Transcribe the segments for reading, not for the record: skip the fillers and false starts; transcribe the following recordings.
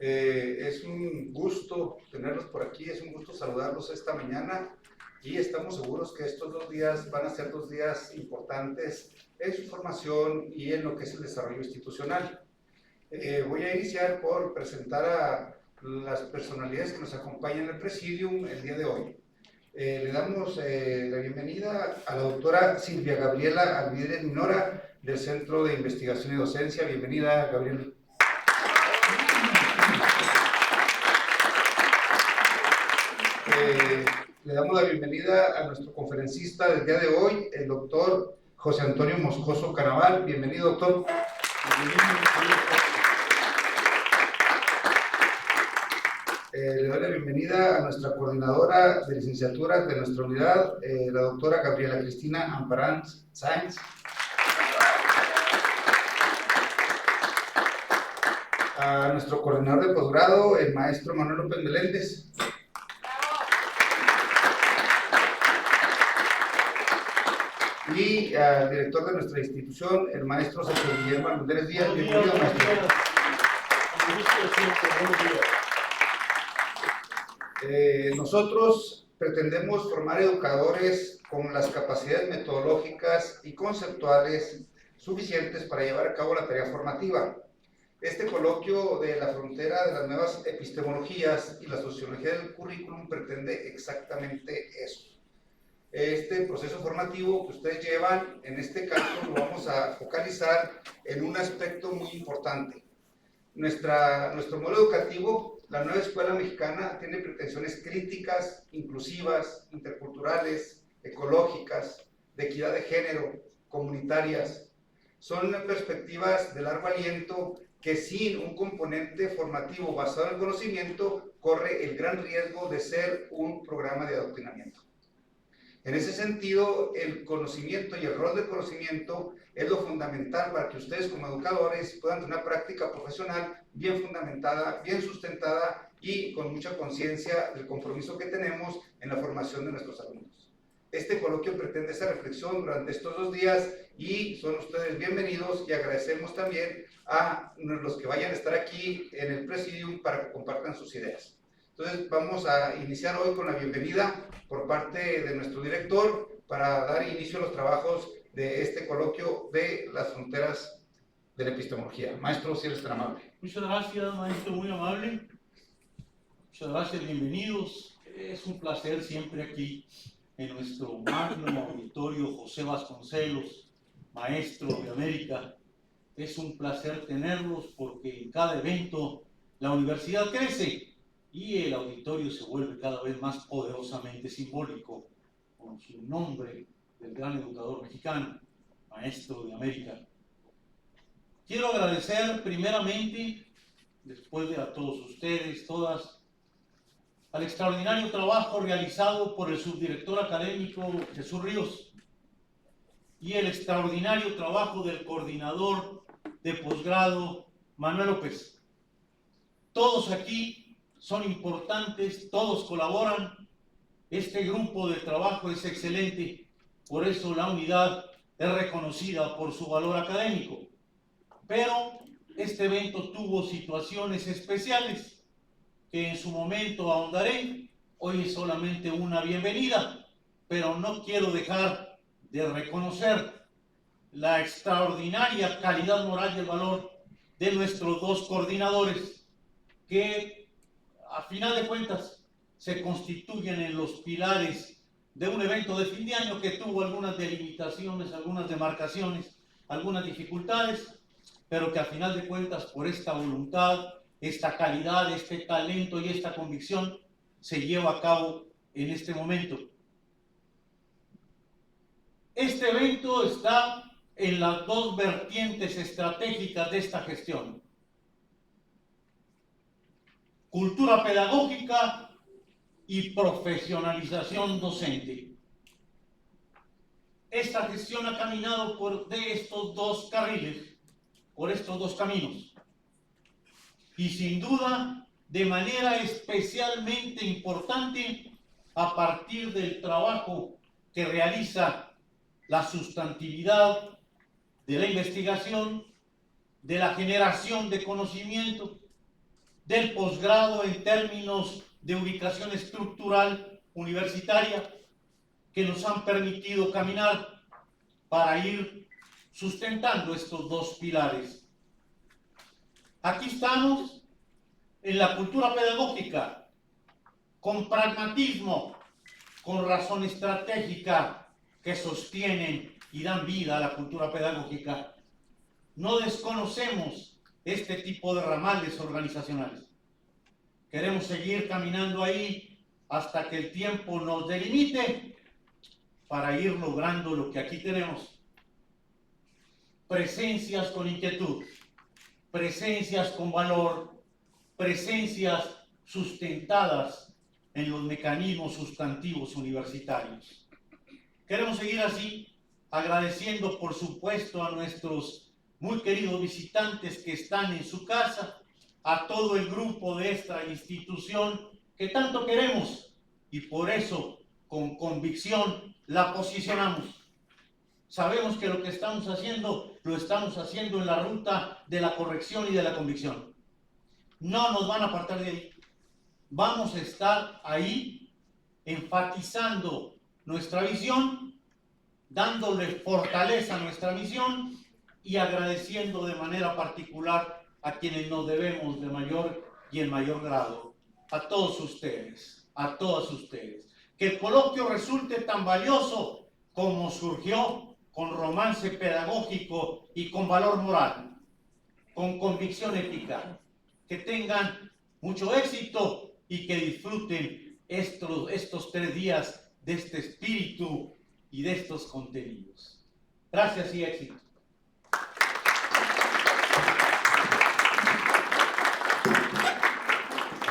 Es un gusto tenerlos por aquí, es un gusto saludarlos esta mañana y estamos seguros que estos 2 días van a ser 2 días importantes en su formación y en lo que es el desarrollo institucional. Voy a iniciar por presentar a las personalidades que nos acompañan en el Presidium el día de hoy. Le damos la bienvenida a la doctora Silvia Gabriela Alvidrez Minora del Centro de Investigación y Docencia. Bienvenida, Gabriela. Le damos la bienvenida a nuestro conferencista del día de hoy, el doctor José Antonio Moscoso Canaval. Bienvenido, doctor. Le doy la bienvenida a nuestra coordinadora de licenciatura de nuestra unidad, la doctora Gabriela Cristina Amparán Sáenz. A nuestro coordinador de posgrado, el maestro Manuel López Meléndez. Y al director de nuestra institución, el maestro Sergio Guillermo Armendariz Díaz. Bienvenido, maestro. Nosotros pretendemos formar educadores con las capacidades metodológicas y conceptuales suficientes para llevar a cabo la tarea formativa. Este coloquio de la frontera de las nuevas epistemologías y la sociología del currículum pretende exactamente eso. Este proceso formativo que ustedes llevan, en este caso lo vamos a focalizar en un aspecto muy importante. Nuestro modelo educativo, la nueva escuela mexicana, tiene pretensiones críticas, inclusivas, interculturales, ecológicas, de equidad de género, comunitarias. Son perspectivas de largo aliento que sin un componente formativo basado en el conocimiento corre el gran riesgo de ser un programa de adoctrinamiento. En ese sentido, el conocimiento y el rol del conocimiento es lo fundamental para que ustedes como educadores puedan tener una práctica profesional bien fundamentada, bien sustentada y con mucha conciencia del compromiso que tenemos en la formación de nuestros alumnos. Este coloquio pretende esa reflexión durante estos 2 días y son ustedes bienvenidos y agradecemos también a los que vayan a estar aquí en el Presidium para que compartan sus ideas. Entonces vamos a iniciar hoy con la bienvenida por parte de nuestro director para dar inicio a los trabajos de este coloquio de las fronteras de la epistemología. Maestro, si eres tan amable. Muchas gracias, maestro, muy amable. Muchas gracias, bienvenidos. Es un placer siempre aquí en nuestro magno auditorio José Vasconcelos, maestro de América. Es un placer tenerlos porque en cada evento la universidad crece y el auditorio se vuelve cada vez más poderosamente simbólico con su nombre del gran educador mexicano, maestro de América. Quiero agradecer primeramente, después de a todos ustedes, todas, al extraordinario trabajo realizado por el subdirector académico Jesús Ríos y el extraordinario trabajo del coordinador de posgrado Manuel López. Todos aquí son importantes, todos colaboran. Este grupo de trabajo es excelente, por eso la unidad es reconocida por su valor académico. Pero este evento tuvo situaciones especiales que en su momento ahondaré. Hoy es solamente una bienvenida, pero no quiero dejar de reconocer la extraordinaria calidad moral y el valor de nuestros 2 coordinadores que a final de cuentas se constituyen en los pilares de un evento de fin de año que tuvo algunas delimitaciones, algunas demarcaciones, algunas dificultades, pero que a final de cuentas por esta voluntad, esta calidad, este talento y esta convicción se lleva a cabo en este momento. Este evento está en las 2 vertientes estratégicas de esta gestión: cultura pedagógica y profesionalización docente. Esta gestión ha caminado por estos 2 carriles, por estos 2 caminos. Y sin duda, de manera especialmente importante, a partir del trabajo que realiza la sustantividad de la investigación, de la generación de conocimiento, del posgrado en términos de ubicación estructural universitaria que nos han permitido caminar para ir sustentando estos dos pilares. Aquí estamos en la cultura pedagógica, con pragmatismo, con razón estratégica que sostienen y dan vida a la cultura pedagógica. No desconocemos este tipo de ramales organizacionales. Queremos seguir caminando ahí hasta que el tiempo nos delimite para ir logrando lo que aquí tenemos. Presencias con inquietud, presencias con valor, presencias sustentadas en los mecanismos sustantivos universitarios. Queremos seguir así, agradeciendo por supuesto a nuestros muy queridos visitantes que están en su casa, a todo el grupo de esta institución que tanto queremos y por eso con convicción la posicionamos. Sabemos que lo que estamos haciendo, lo estamos haciendo en la ruta de la corrección y de la convicción. No nos van a apartar de ahí. Vamos a estar ahí enfatizando nuestra visión, dándole fortaleza a nuestra misión y agradeciendo de manera particular a quienes nos debemos de mayor y en mayor grado, a todos ustedes, a todas ustedes. Que el coloquio resulte tan valioso como surgió, con romance pedagógico y con valor moral, con convicción ética. Que tengan mucho éxito y que disfruten estos 3 días de este espíritu y de estos contenidos. Gracias y éxito.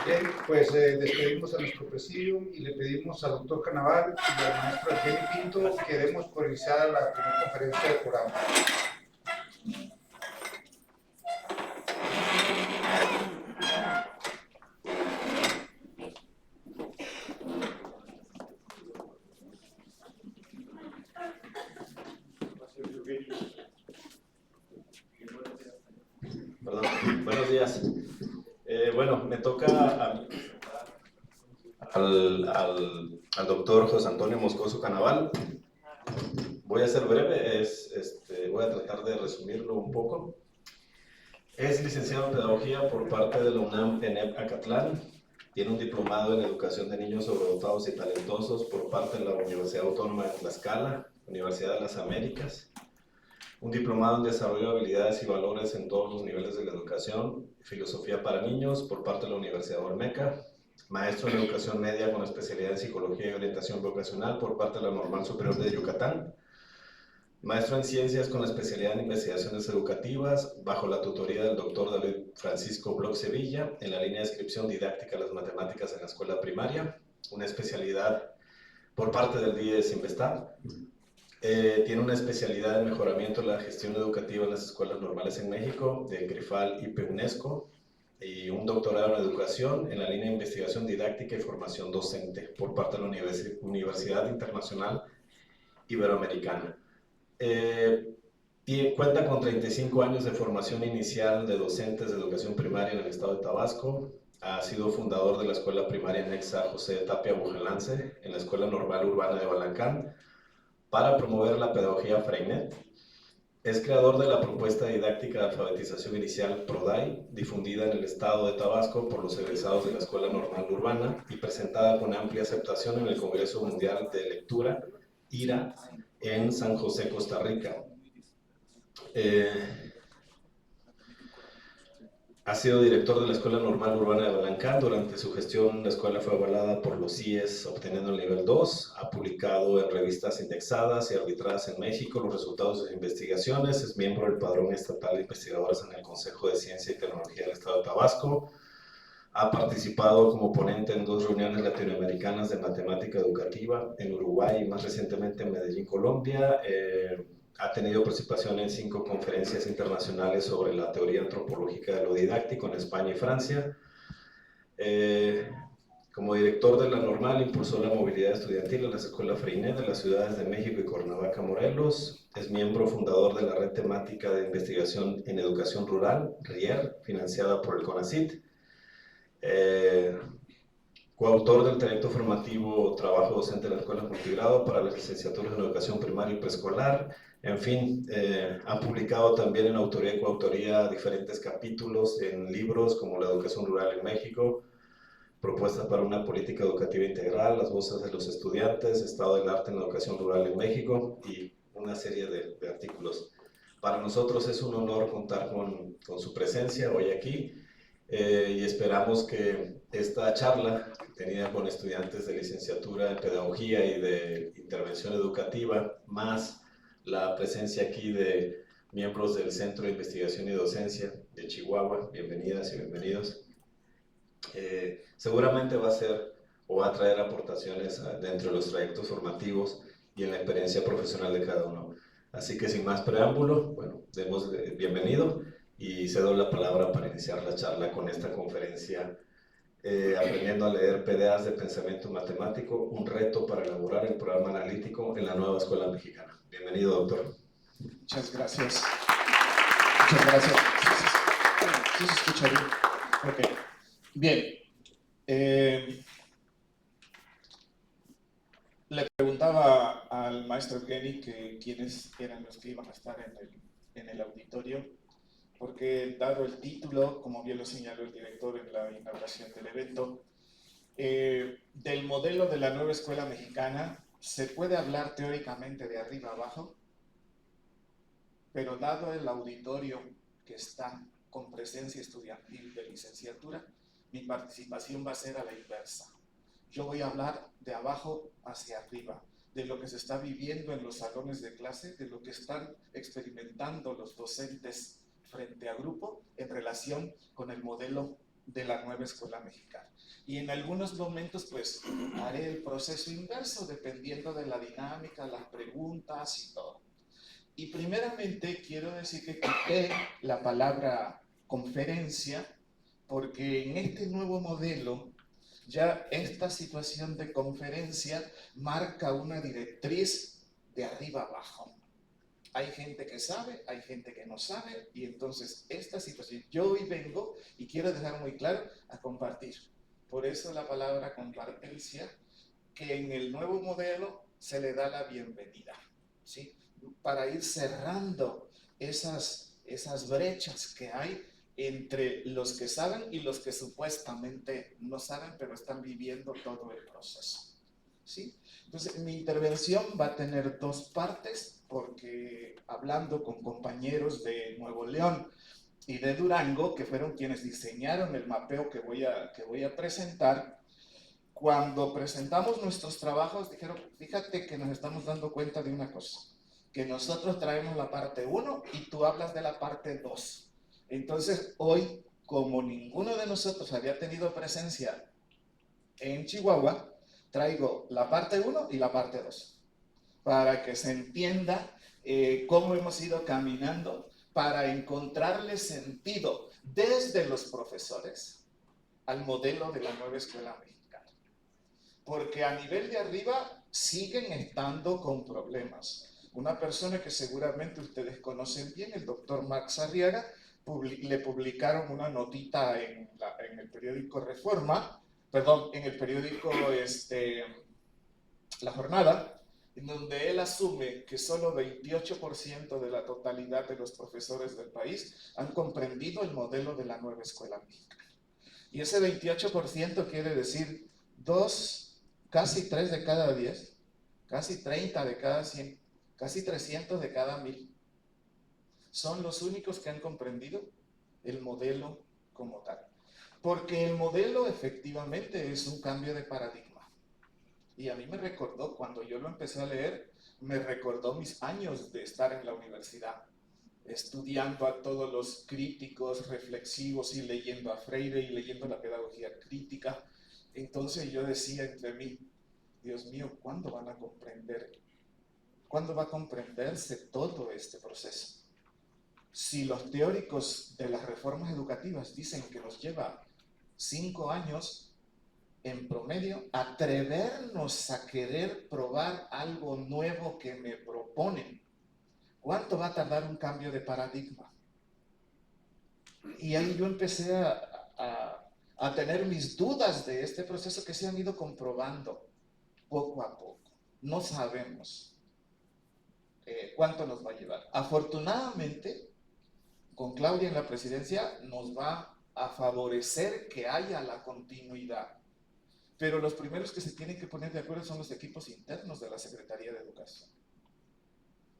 Bien, pues despedimos a nuestro presidium y le pedimos al doctor Canaval y al maestro Eugenio Pinto que demos por iniciada la primera conferencia del programa. Perdón, buenos días. Bueno, me toca al doctor José Antonio Moscoso Canaval. Voy a ser breve, voy a tratar de resumirlo un poco. Es licenciado en Pedagogía por parte de la UNAM ENEP Acatlán. Tiene un diplomado en Educación de Niños Sobredotados y Talentosos por parte de la Universidad Autónoma de Tlaxcala, Universidad de las Américas. Un diplomado en Desarrollo de Habilidades y Valores en todos los niveles de la educación, Filosofía para Niños por parte de la Universidad Olmeca. Maestro en Educación Media con especialidad en Psicología y Orientación Vocacional por parte de la Normal Superior de Yucatán. Maestro en Ciencias con especialidad en Investigaciones Educativas bajo la tutoría del doctor David Francisco Bloch Sevilla en la línea de inscripción didáctica de las matemáticas en la escuela primaria. Una especialidad por parte del DIES Investad. Tiene una especialidad en mejoramiento de la gestión educativa en las escuelas normales en México, de CRIFAL y PUNESCO, y un doctorado en educación en la línea de investigación didáctica y formación docente por parte de la Universidad Internacional Iberoamericana. Cuenta con 35 años de formación inicial de docentes de educación primaria en el estado de Tabasco. Ha sido fundador de la escuela primaria anexa José Tapia Bujalance en la Escuela Normal Urbana de Balancán, para promover la pedagogía Freinet. Es creador de la propuesta didáctica de alfabetización inicial PRODAI, difundida en el estado de Tabasco por los egresados de la Escuela Normal Urbana y presentada con amplia aceptación en el Congreso Mundial de Lectura, IRA, en San José, Costa Rica. Ha sido director de la Escuela Normal Urbana de Balancán. Durante su gestión, la escuela fue avalada por los CIES, obteniendo el nivel 2. Ha publicado en revistas indexadas y arbitradas en México los resultados de sus investigaciones. Es miembro del Padrón Estatal de Investigadores en el Consejo de Ciencia y Tecnología del Estado de Tabasco. Ha participado como ponente en 2 reuniones latinoamericanas de matemática educativa en Uruguay y más recientemente en Medellín, Colombia. Ha tenido participación en 5 conferencias internacionales sobre la teoría antropológica de lo didáctico en España y Francia. Como director de la Normal, impulsó la movilidad estudiantil en las escuelas Freinet de las ciudades de México y Cuernavaca, Morelos. Es miembro fundador de la Red Temática de Investigación en Educación Rural, RIER, financiada por el CONACYT. Coautor del trayecto formativo Trabajo Docente de la Escuela Multigrado para las licenciaturas en Educación Primaria y Preescolar. En fin, ha publicado también en autoría y coautoría diferentes capítulos en libros como La Educación Rural en México, Propuestas para una Política Educativa Integral, Las Voces de los Estudiantes, Estado del Arte en la Educación Rural en México y una serie de artículos. Para nosotros es un honor contar con su presencia hoy aquí. Y esperamos que esta charla tenida con estudiantes de licenciatura en Pedagogía y de Intervención Educativa, más la presencia aquí de miembros del Centro de Investigación y Docencia de Chihuahua, bienvenidas y bienvenidos, seguramente va a ser o va a traer aportaciones dentro de los trayectos formativos y en la experiencia profesional de cada uno. Así que sin más preámbulo, bueno, demos bienvenido y cedo la palabra para iniciar la charla con esta conferencia, aprendiendo a leer PDAs de pensamiento matemático, un reto para elaborar el programa analítico en la nueva escuela mexicana. Bienvenido, doctor. Muchas gracias. Muchas gracias. ¿Sí se escucha bien? Ok. Bien. Le preguntaba al maestro Evgeny que quiénes eran los que iban a estar en el auditorio, porque dado el título, como bien lo señaló el director en la inauguración del evento, del modelo de la nueva escuela mexicana, se puede hablar teóricamente de arriba abajo, pero dado el auditorio que está con presencia estudiantil de licenciatura, mi participación va a ser a la inversa. Yo voy a hablar de abajo hacia arriba, de lo que se está viviendo en los salones de clase, de lo que están experimentando los docentes frente a grupo en relación con el modelo de la nueva escuela mexicana. Y en algunos momentos pues haré el proceso inverso dependiendo de la dinámica, las preguntas y todo. Y primeramente quiero decir que quité la palabra conferencia porque en este nuevo modelo ya esta situación de conferencia marca una directriz de arriba abajo. Hay gente que sabe, hay gente que no sabe, y entonces esta situación, yo hoy vengo y quiero dejar muy claro a compartir. Por eso la palabra compartencia, que en el nuevo modelo se le da la bienvenida, ¿sí? Para ir cerrando esas brechas que hay entre los que saben y los que supuestamente no saben, pero están viviendo todo el proceso, ¿sí? Entonces, mi intervención va a tener dos partes, porque hablando con compañeros de Nuevo León y de Durango, que fueron quienes diseñaron el mapeo que voy a presentar, cuando presentamos nuestros trabajos, dijeron, fíjate que nos estamos dando cuenta de una cosa, que nosotros traemos la parte 1 y tú hablas de la parte 2. Entonces, hoy, como ninguno de nosotros había tenido presencia en Chihuahua, traigo la parte 1 y la parte 2, para que se entienda cómo hemos ido caminando para encontrarle sentido desde los profesores al modelo de la nueva escuela mexicana. Porque a nivel de arriba siguen estando con problemas. Una persona que seguramente ustedes conocen bien, el doctor Max Arriaga, le publicaron una notita en el periódico Reforma, perdón, en el periódico La Jornada, en donde él asume que solo 28% de la totalidad de los profesores del país han comprendido el modelo de la nueva escuela mexicana. Y ese 28% quiere decir casi 3 de cada 10, casi 30 de cada 100, casi 300 de cada 1000. Son los únicos que han comprendido el modelo como tal. Porque el modelo efectivamente es un cambio de paradigma. Y a mí me recordó, cuando yo lo empecé a leer, me recordó mis años de estar en la universidad, estudiando a todos los críticos reflexivos y leyendo a Freire y leyendo la pedagogía crítica. Entonces yo decía entre mí, Dios mío, ¿cuándo van a comprender? ¿Cuándo va a comprenderse todo este proceso? Si los teóricos de las reformas educativas dicen que nos lleva 5 años en promedio, atrevernos a querer probar algo nuevo que me proponen, ¿cuánto va a tardar un cambio de paradigma? Y ahí yo empecé a a tener mis dudas de este proceso que se han ido comprobando poco a poco. No sabemos cuánto nos va a llevar. Afortunadamente, con Claudia en la presidencia nos va a favorecer que haya la continuidad. Pero los primeros que se tienen que poner de acuerdo son los equipos internos de la Secretaría de Educación.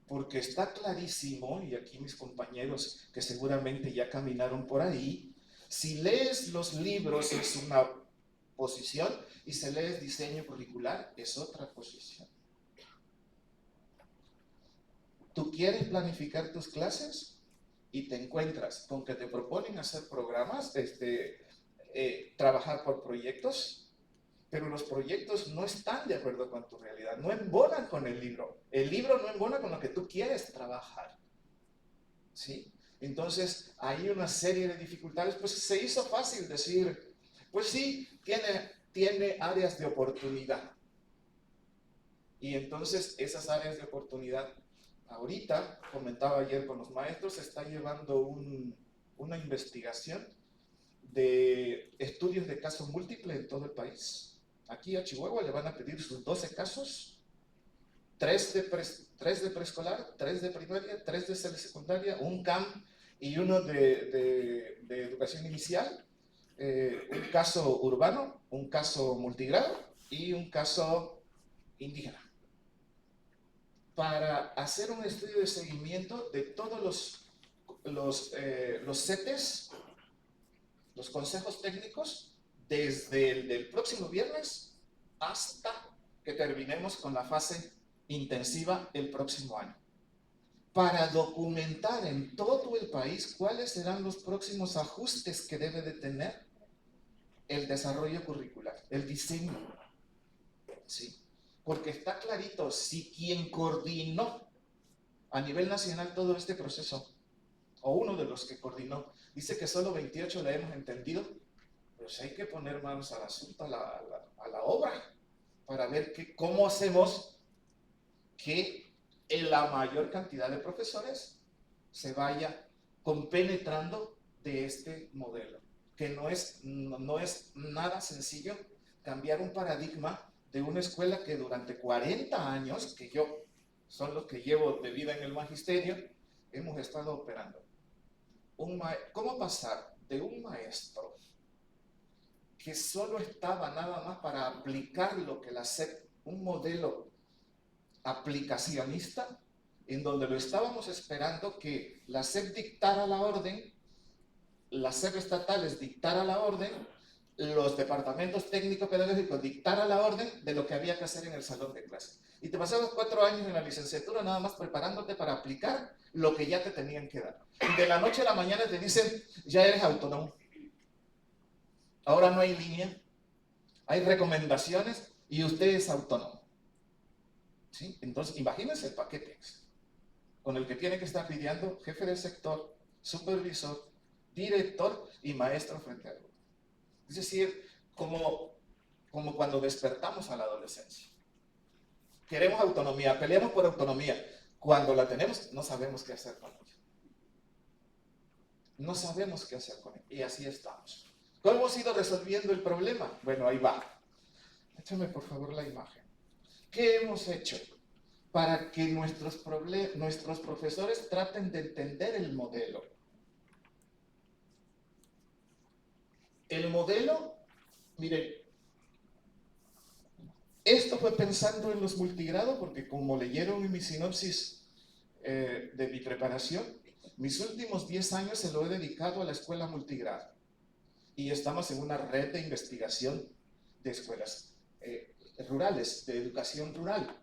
Porque está clarísimo, y aquí mis compañeros que seguramente ya caminaron por ahí, si lees los libros es una posición y si lees diseño curricular es otra posición. Tú quieres planificar tus clases y te encuentras con que te proponen hacer programas, trabajar por proyectos, pero los proyectos no están de acuerdo con tu realidad, no embonan con el libro no embona con lo que tú quieres trabajar, ¿sí? Entonces hay una serie de dificultades. Pues se hizo fácil decir, pues sí, tiene áreas de oportunidad, y entonces esas áreas de oportunidad, ahorita, comentaba ayer con los maestros, se está llevando una investigación de estudios de caso múltiple en todo el país. Aquí a Chihuahua le van a pedir sus 12 casos, 3 de preescolar, 3 de primaria, 3 de secundaria, un CAM y uno de educación inicial, un caso urbano, un caso multigrado y un caso indígena, para hacer un estudio de seguimiento de todos los CETES, los consejos técnicos, desde el del próximo viernes hasta que terminemos con la fase intensiva el próximo año, para documentar en todo el país cuáles serán los próximos ajustes que debe de tener el desarrollo curricular, el diseño, ¿sí? Porque está clarito, si quien coordinó a nivel nacional todo este proceso, o uno de los que coordinó, dice que solo 28 la hemos entendido, pues hay que poner manos al asunto, a la obra, para ver cómo hacemos que la mayor cantidad de profesores se vaya compenetrando de este modelo, que no es nada sencillo cambiar un paradigma de una escuela que durante 40 años, que yo son los que llevo de vida en el magisterio, hemos estado operando. ¿Cómo pasar de un maestro que solo estaba nada más para aplicar lo que la SEP, un modelo aplicacionista, en donde lo estábamos esperando que la SEP dictara la orden, las SEP estatales dictara la orden, los departamentos técnico-pedagógicos dictara la orden de lo que había que hacer en el salón de clase? Y te pasabas 4 años en la licenciatura nada más preparándote para aplicar lo que ya te tenían que dar. Y de la noche a la mañana te dicen, ya eres autónomo. Ahora no hay línea, hay recomendaciones y usted es autónomo, ¿sí? Entonces, imagínense el paquete con el que tiene que estar lidiando jefe del sector, supervisor, director y maestro frente al grupo. Es decir, como cuando despertamos a la adolescencia. Queremos autonomía, peleamos por autonomía. Cuando la tenemos, no sabemos qué hacer con ella. No sabemos qué hacer con ella. Y así estamos. ¿Cómo hemos ido resolviendo el problema? Bueno, ahí va. Échame por favor la imagen. ¿Qué hemos hecho para que nuestros profesores traten de entender el modelo? El modelo, miren, esto fue pensando en los multigrados, porque como leyeron en mi sinopsis de mi preparación, mis últimos 10 años se lo he dedicado a la escuela multigrado. Y estamos en una red de investigación de escuelas rurales, de educación rural.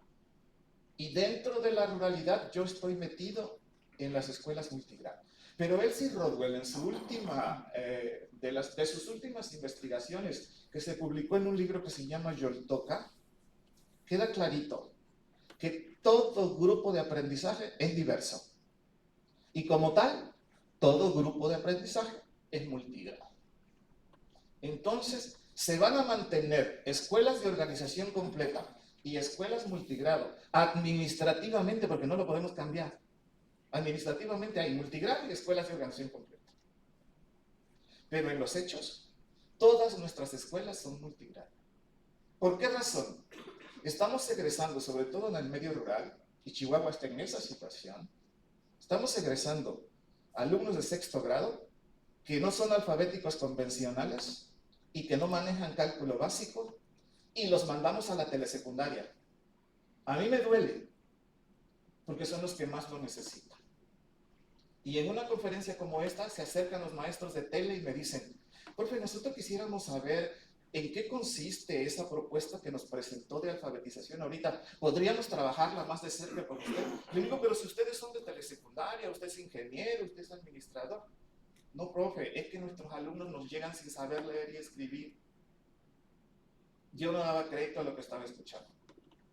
Y dentro de la ruralidad yo estoy metido en las escuelas multigrado. Pero Elsie Rodwell, en su última, de sus últimas investigaciones, que se publicó en un libro que se llama Yoltoca, queda clarito que todo grupo de aprendizaje es diverso. Y como tal, todo grupo de aprendizaje es multigrado. Entonces, se van a mantener escuelas de organización completa y escuelas multigrado administrativamente, porque no lo podemos cambiar. Administrativamente hay multigrado y escuelas de organización completa. Pero en los hechos, todas nuestras escuelas son multigrado. ¿Por qué razón? Estamos egresando, sobre todo en el medio rural, y Chihuahua está en esa situación, estamos egresando alumnos de 6º grado que no son alfabéticos convencionales y que no manejan cálculo básico, y los mandamos a la telesecundaria. A mí me duele, porque son los que más lo necesitan. Y en una conferencia como esta se acercan los maestros de tele y me dicen, profe, nosotros quisiéramos saber en qué consiste esa propuesta que nos presentó de alfabetización ahorita. ¿Podríamos trabajarla más de cerca con usted? Le digo, pero si ustedes son de telesecundaria, usted es ingeniero, usted es administrador. No, profe, es que nuestros alumnos nos llegan sin saber leer y escribir. Yo no daba crédito a lo que estaba escuchando.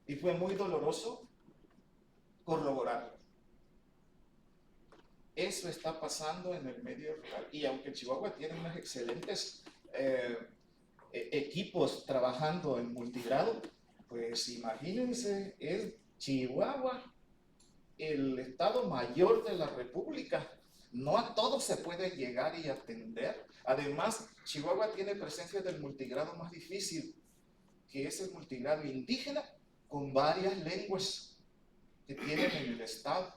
Y fue muy doloroso corroborarlo. Eso está pasando en el medio rural. Y aunque Chihuahua tiene unos excelentes equipos trabajando en multigrado, pues imagínense, es Chihuahua el estado mayor de la República. No a todo se puede llegar y atender. Además, Chihuahua tiene presencia del multigrado más difícil, que es el multigrado indígena con varias lenguas que tienen en el estado.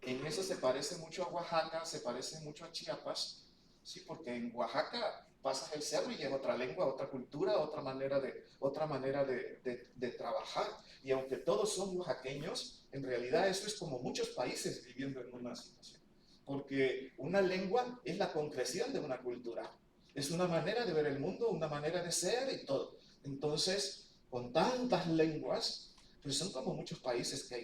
En eso se parece mucho a Oaxaca, se parece mucho a Chiapas, sí, porque en Oaxaca pasas el cerro y es otra lengua, otra cultura, otra manera de trabajar. Y aunque todos son oaxaqueños, en realidad eso es como muchos países viviendo en una situación. Porque una lengua es la concreción de una cultura. Es una manera de ver el mundo, una manera de ser y todo. Entonces, con tantas lenguas, pues son como muchos países que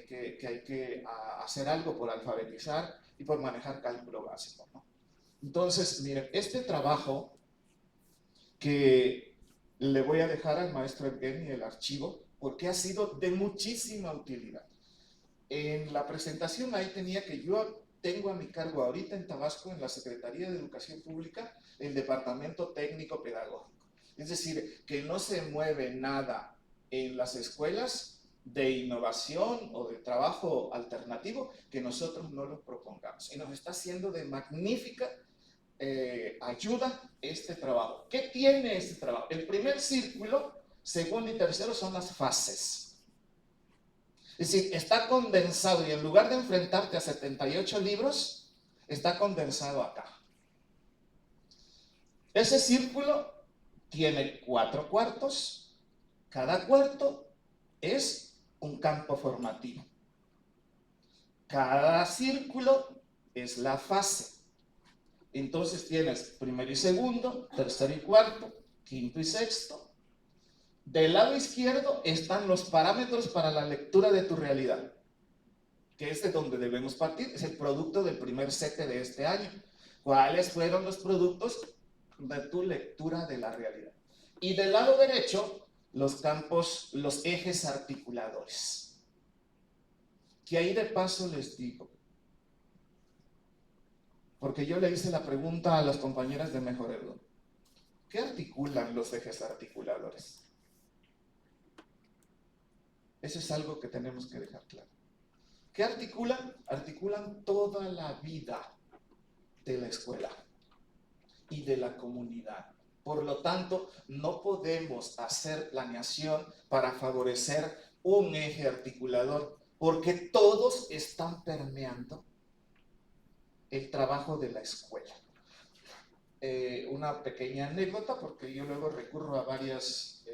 hay que hacer algo por alfabetizar y por manejar cálculo básico, ¿no? Entonces, miren, este trabajo que le voy a dejar al maestro Evgeny el archivo, porque ha sido de muchísima utilidad. En la presentación ahí tenía que yo tengo a mi cargo ahorita en Tabasco, en la Secretaría de Educación Pública, el Departamento Técnico Pedagógico. Es decir, que no se mueve nada en las escuelas de innovación o de trabajo alternativo que nosotros no lo propongamos. Y nos está haciendo de magnífica ayuda este trabajo. ¿Qué tiene este trabajo? El primer círculo, segundo y tercero son las fases. Es decir, está condensado y en lugar de enfrentarte a 78 libros, está condensado acá. Ese círculo tiene 4 cuartos. Cada cuarto es un campo formativo. Cada círculo es la fase. Entonces tienes primero y segundo, tercero y cuarto, quinto y sexto. Del lado izquierdo están los parámetros para la lectura de tu realidad, que es de donde debemos partir. Es el producto del primer set de este año. ¿Cuáles fueron los productos de tu lectura de la realidad? Y del lado derecho, los campos, los ejes articuladores. Que ahí de paso les digo, porque yo le hice la pregunta a las compañeras de Mejor Edu, ¿qué articulan los ejes articuladores? Eso es algo que tenemos que dejar claro. ¿Qué articulan? Articulan toda la vida de la escuela y de la comunidad. Por lo tanto, no podemos hacer planeación para favorecer un eje articulador, porque todos están permeando el trabajo de la escuela. Una pequeña anécdota, porque yo luego recurro a varias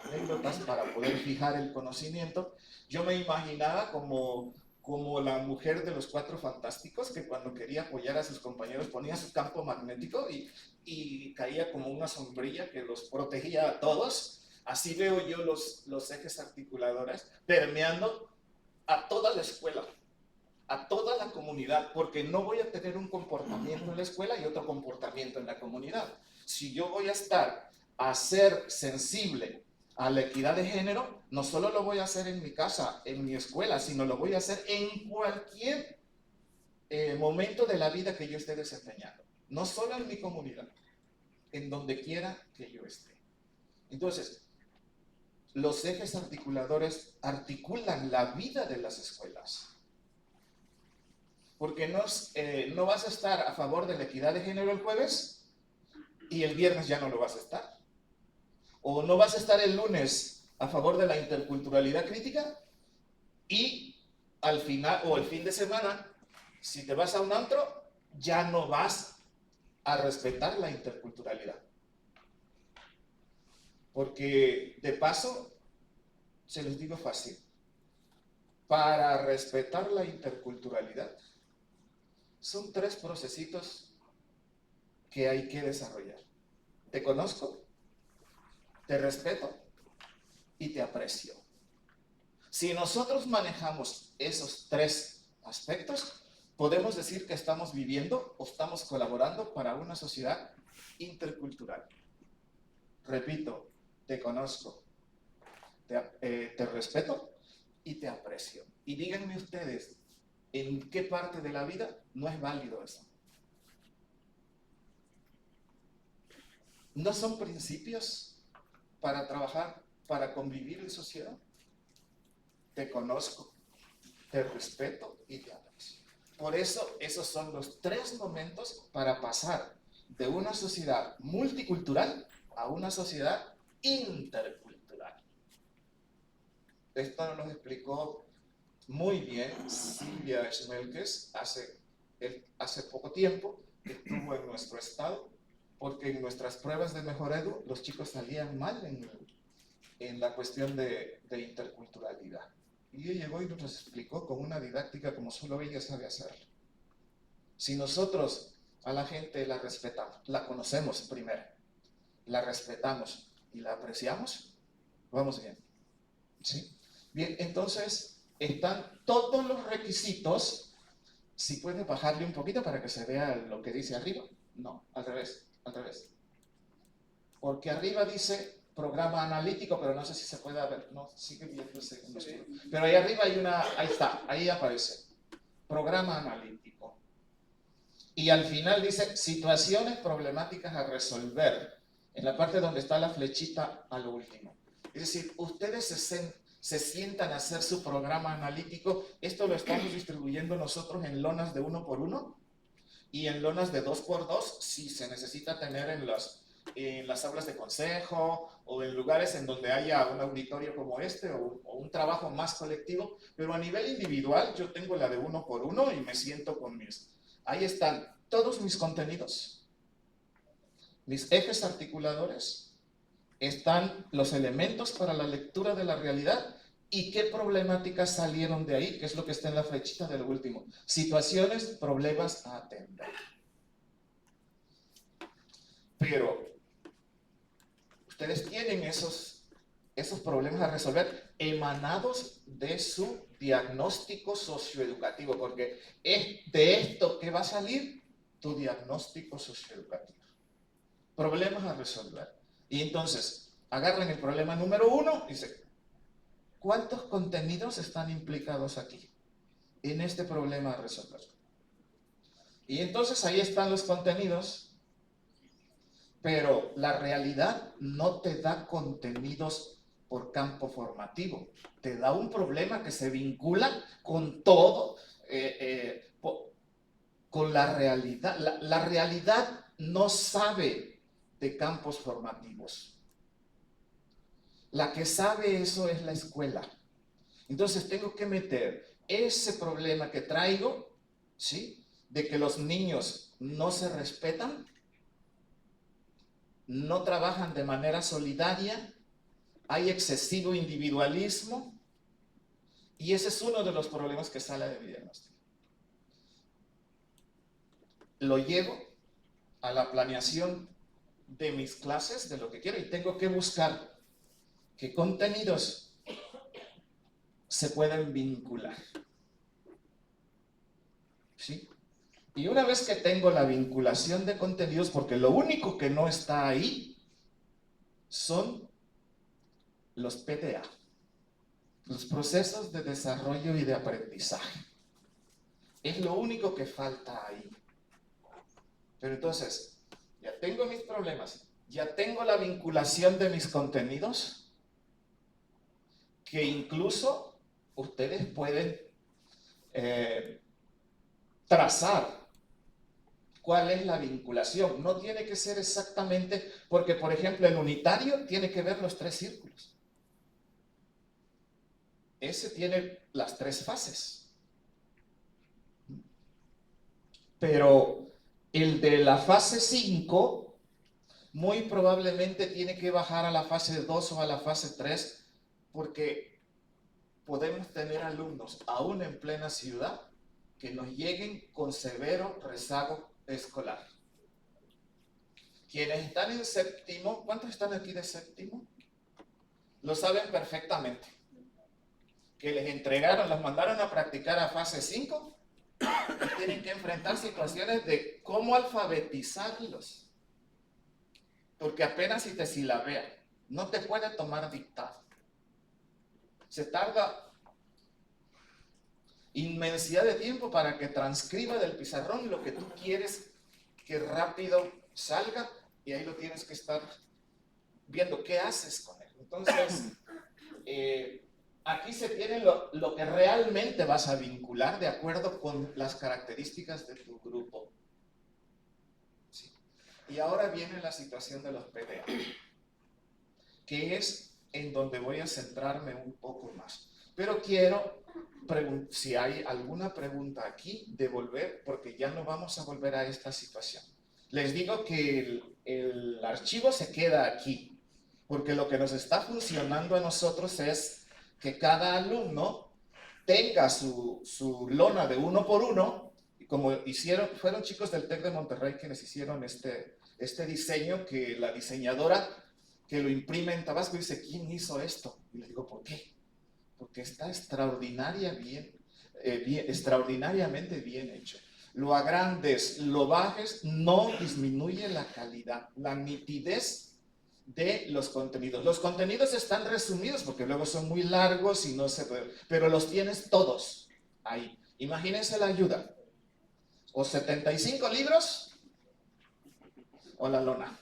anécdotas para poder fijar el conocimiento. Yo me imaginaba como la mujer de los 4 fantásticos, que cuando quería apoyar a sus compañeros ponía su campo magnético y caía como una sombrilla que los protegía a todos. Así veo yo los ejes articuladores permeando a toda la escuela, a toda la comunidad, porque no voy a tener un comportamiento en la escuela y otro comportamiento en la comunidad. Si yo voy a ser sensible a la equidad de género, no solo lo voy a hacer en mi casa, en mi escuela, sino lo voy a hacer en cualquier momento de la vida que yo esté desempeñando, no solo en mi comunidad, en donde quiera que yo esté. Entonces, los ejes articuladores articulan la vida de las escuelas. Porque no vas a estar a favor de la equidad de género el jueves y el viernes ya no lo vas a estar. O no vas a estar el lunes a favor de la interculturalidad crítica y al final, o el fin de semana, si te vas a un antro, ya no vas a respetar la interculturalidad. Porque de paso, se los digo fácil, para respetar la interculturalidad son 3 procesitos que hay que desarrollar. Te conozco, te respeto y te aprecio. Si nosotros manejamos esos 3 aspectos, podemos decir que estamos viviendo o estamos colaborando para una sociedad intercultural. Repito, te conozco, te respeto y te aprecio. Y díganme ustedes, ¿en qué parte de la vida no es válido eso? ¿No son principios para trabajar, para convivir en sociedad? Te conozco, te respeto y te aprecio. Por eso, esos son los 3 momentos para pasar de una sociedad multicultural a una sociedad intercultural. Esto nos explicó muy bien Silvia Schmelkes hace poco tiempo, que estuvo en nuestro estado, porque en nuestras pruebas de Mejor Edu los chicos salían mal en la cuestión de interculturalidad. Y ella llegó y nos explicó con una didáctica como solo ella sabe hacerlo. Si nosotros a la gente la respetamos, la conocemos primero, la respetamos y la apreciamos, vamos bien. ¿Sí? Bien, entonces están todos los requisitos. Si puedes bajarle un poquito para que se vea lo que dice arriba. No, al revés. Porque arriba dice programa analítico, pero no sé si se puede ver. No, sigue viéndose. Pero ahí arriba hay ahí está, ahí aparece. Programa analítico. Y al final dice situaciones problemáticas a resolver. En la parte donde está la flechita a lo último. Es decir, ustedes se sientan a hacer su programa analítico. Esto lo estamos distribuyendo nosotros en lonas de 1x1 y en lonas de 2x2 si se necesita tener en las aulas de consejo o en lugares en donde haya un auditorio como este o un trabajo más colectivo. Pero a nivel individual yo tengo la de 1x1 y me siento con ahí están todos mis contenidos, mis ejes articuladores, están los elementos para la lectura de la realidad y qué problemáticas salieron de ahí, que es lo que está en la flechita del último. Situaciones, problemas a atender. Pero ustedes tienen esos problemas a resolver emanados de su diagnóstico socioeducativo, porque es de esto que va a salir tu diagnóstico socioeducativo. Problemas a resolver. Y entonces, agarran el problema número 1 y dicen, ¿cuántos contenidos están implicados aquí en este problema a resolver? Y entonces ahí están los contenidos, pero la realidad no te da contenidos por campo formativo, te da un problema que se vincula con todo, con la realidad. La realidad no sabe de campos formativos. La que sabe eso es la escuela. Entonces tengo que meter ese problema que traigo, ¿sí?, de que los niños no se respetan, no trabajan de manera solidaria, hay excesivo individualismo, y ese es uno de los problemas que sale de mi diagnóstico. Lo llevo a la planeación de mis clases, de lo que quiero, y tengo que buscar qué contenidos se pueden vincular. ¿Sí? Y una vez que tengo la vinculación de contenidos, porque lo único que no está ahí son los PDA, los procesos de desarrollo y de aprendizaje. Es lo único que falta ahí. Pero entonces, ya tengo mis problemas, ya tengo la vinculación de mis contenidos, que incluso ustedes pueden trazar ¿Cuál es la vinculación? No tiene que ser exactamente, porque por ejemplo el unitario tiene que ver los 3 círculos. Ese tiene las 3 fases. Pero el de la fase 5 muy probablemente tiene que bajar a la fase 2 o a la fase 3, porque podemos tener alumnos aún en plena ciudad que nos lleguen con severo rezago escolar. Quienes están en séptimo, ¿cuántos están aquí de séptimo? Lo saben perfectamente. Que les entregaron, los mandaron a practicar a fase 5 y tienen que enfrentar situaciones de cómo alfabetizarlos. Porque apenas si te silabean, no te puede tomar dictado. Se tarda inmensidad de tiempo para que transcriba del pizarrón lo que tú quieres que rápido salga, y ahí lo tienes que estar viendo qué haces con él. Entonces, aquí se tiene lo que realmente vas a vincular de acuerdo con las características de tu grupo. ¿Sí? Y ahora viene la situación de los PDA, que es en donde voy a centrarme un poco más. Pero quiero, si hay alguna pregunta aquí, devolver, porque ya no vamos a volver a esta situación. Les digo que el archivo se queda aquí, porque lo que nos está funcionando a nosotros es que cada alumno tenga su lona de 1 por 1, y como fueron chicos del TEC de Monterrey quienes hicieron este diseño, que la diseñadora que lo imprime en Tabasco dice, ¿quién hizo esto? Y le digo, ¿por qué? Porque está extraordinariamente bien hecho. Lo agrandes, lo bajes, no disminuye la calidad, la nitidez de los contenidos. Los contenidos están resumidos porque luego son muy largos y no se puede, pero los tienes todos ahí. Imagínense la ayuda. O 75 libros o la lona.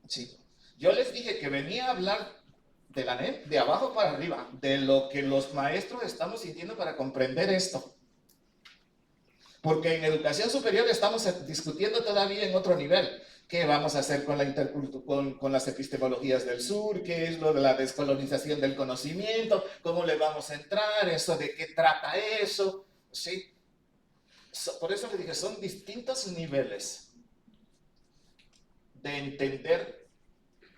Sí. Yo les dije que venía a hablar de la NEP de abajo para arriba, de lo que los maestros estamos sintiendo para comprender esto. Porque en educación superior estamos discutiendo todavía en otro nivel. ¿Qué vamos a hacer con las epistemologías del sur? ¿Qué es lo de la descolonización del conocimiento? ¿Cómo le vamos a entrar? ¿Eso de qué trata eso? ¿Sí? Por eso les dije, son distintos niveles de entender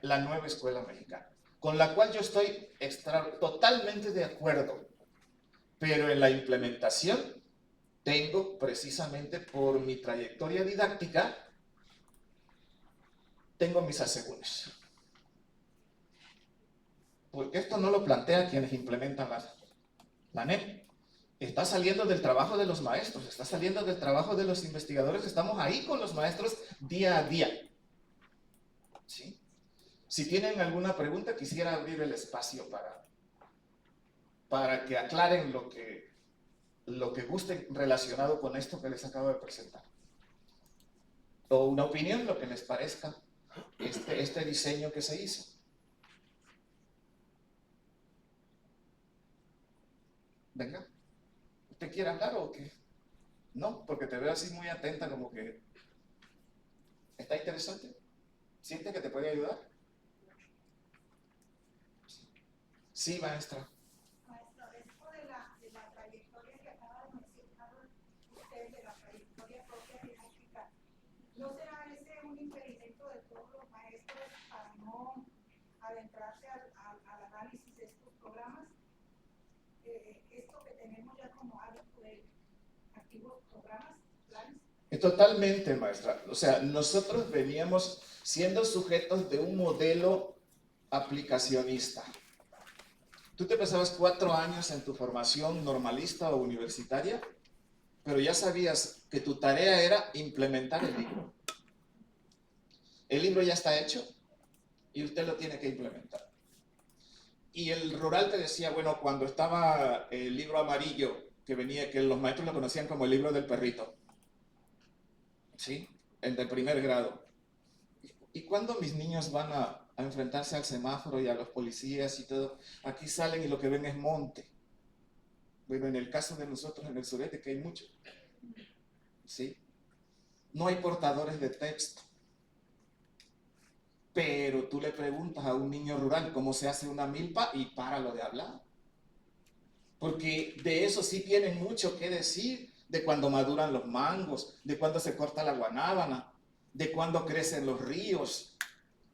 la nueva escuela mexicana, con la cual yo estoy totalmente de acuerdo, pero en la implementación tengo, precisamente por mi trayectoria didáctica, tengo mis asegúnes. Porque esto no lo plantea quienes implementan la NEP. Está saliendo del trabajo de los maestros, está saliendo del trabajo de los investigadores, estamos ahí con los maestros día a día. ¿Sí? Si tienen alguna pregunta, quisiera abrir el espacio para que aclaren lo que gusten relacionado con esto que les acabo de presentar. O una opinión, lo que les parezca este diseño que se hizo. Venga, ¿usted quiere hablar o qué? No, porque te veo así muy atenta, como que ¿está interesante? ¿Siente que te puede ayudar? Sí, maestra. Maestro, esto de la trayectoria que acaba de mencionar usted, de la trayectoria propia didáctica, ¿no será ese un impedimento de todos los maestros para no adentrarse al análisis de estos programas? Esto que tenemos ya como hábito de activos programas, planes. Totalmente, maestra. O sea, nosotros veníamos siendo sujetos de un modelo aplicacionista. Tú te pasabas 4 años en tu formación normalista o universitaria, pero ya sabías que tu tarea era implementar el libro. El libro ya está hecho y usted lo tiene que implementar. Y el rural te decía, bueno, cuando estaba el libro amarillo, que venía, que los maestros lo conocían como el libro del perrito, ¿sí? El de primer grado. ¿Y cuándo mis niños van a enfrentarse al semáforo y a los policías y todo? Aquí salen y lo que ven es monte. Bueno, en el caso de nosotros en el sureste, que hay mucho. ¿sí? No hay portadores de texto. Pero tú le preguntas a un niño rural cómo se hace una milpa y páralo de hablar. Porque de eso sí tienen mucho que decir, de cuando maduran los mangos, de cuando se corta la guanábana, de cuando crecen los ríos,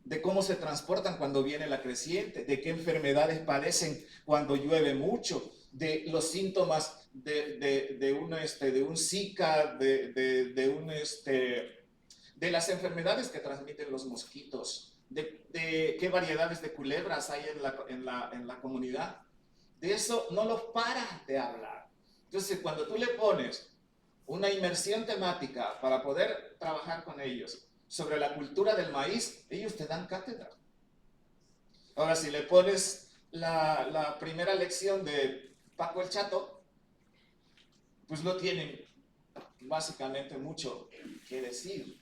de cómo se transportan cuando viene la creciente, de qué enfermedades padecen cuando llueve mucho, de los síntomas de un Zika, de las enfermedades que transmiten los mosquitos, de qué variedades de culebras hay en la comunidad. De eso no los paras de hablar. Entonces, cuando tú le pones una inmersión temática para poder trabajar con ellos sobre la cultura del maíz, ellos te dan cátedra. Ahora, si le pones la primera lección de Paco el Chato, pues no tienen básicamente mucho que decir,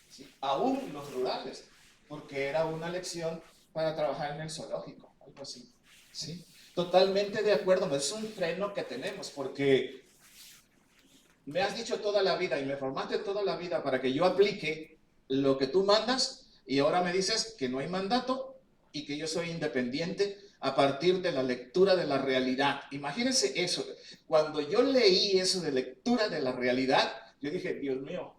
¿sí? Aún los rurales, porque era una lección para trabajar en el zoológico, algo así, ¿sí? Totalmente de acuerdo, es un freno que tenemos, porque me has dicho toda la vida y me formaste toda la vida para que yo aplique lo que tú mandas, y ahora me dices que no hay mandato y que yo soy independiente a partir de la lectura de la realidad. Imagínense eso. Cuando yo leí eso de lectura de la realidad, yo dije, Dios mío,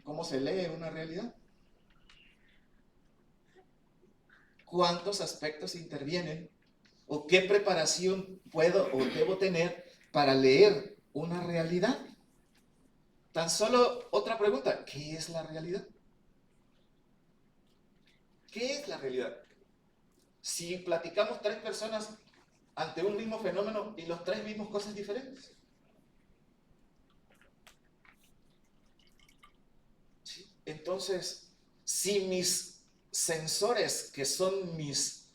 ¿cómo se lee una realidad? ¿Cuántos aspectos intervienen? ¿O qué preparación puedo o debo tener para leer una realidad? Tan solo otra pregunta, ¿qué es la realidad? ¿Qué es la realidad? Si platicamos 3 personas ante un mismo fenómeno y los 3 vimos cosas diferentes. ¿Sí? Entonces, si mis sensores, que son mis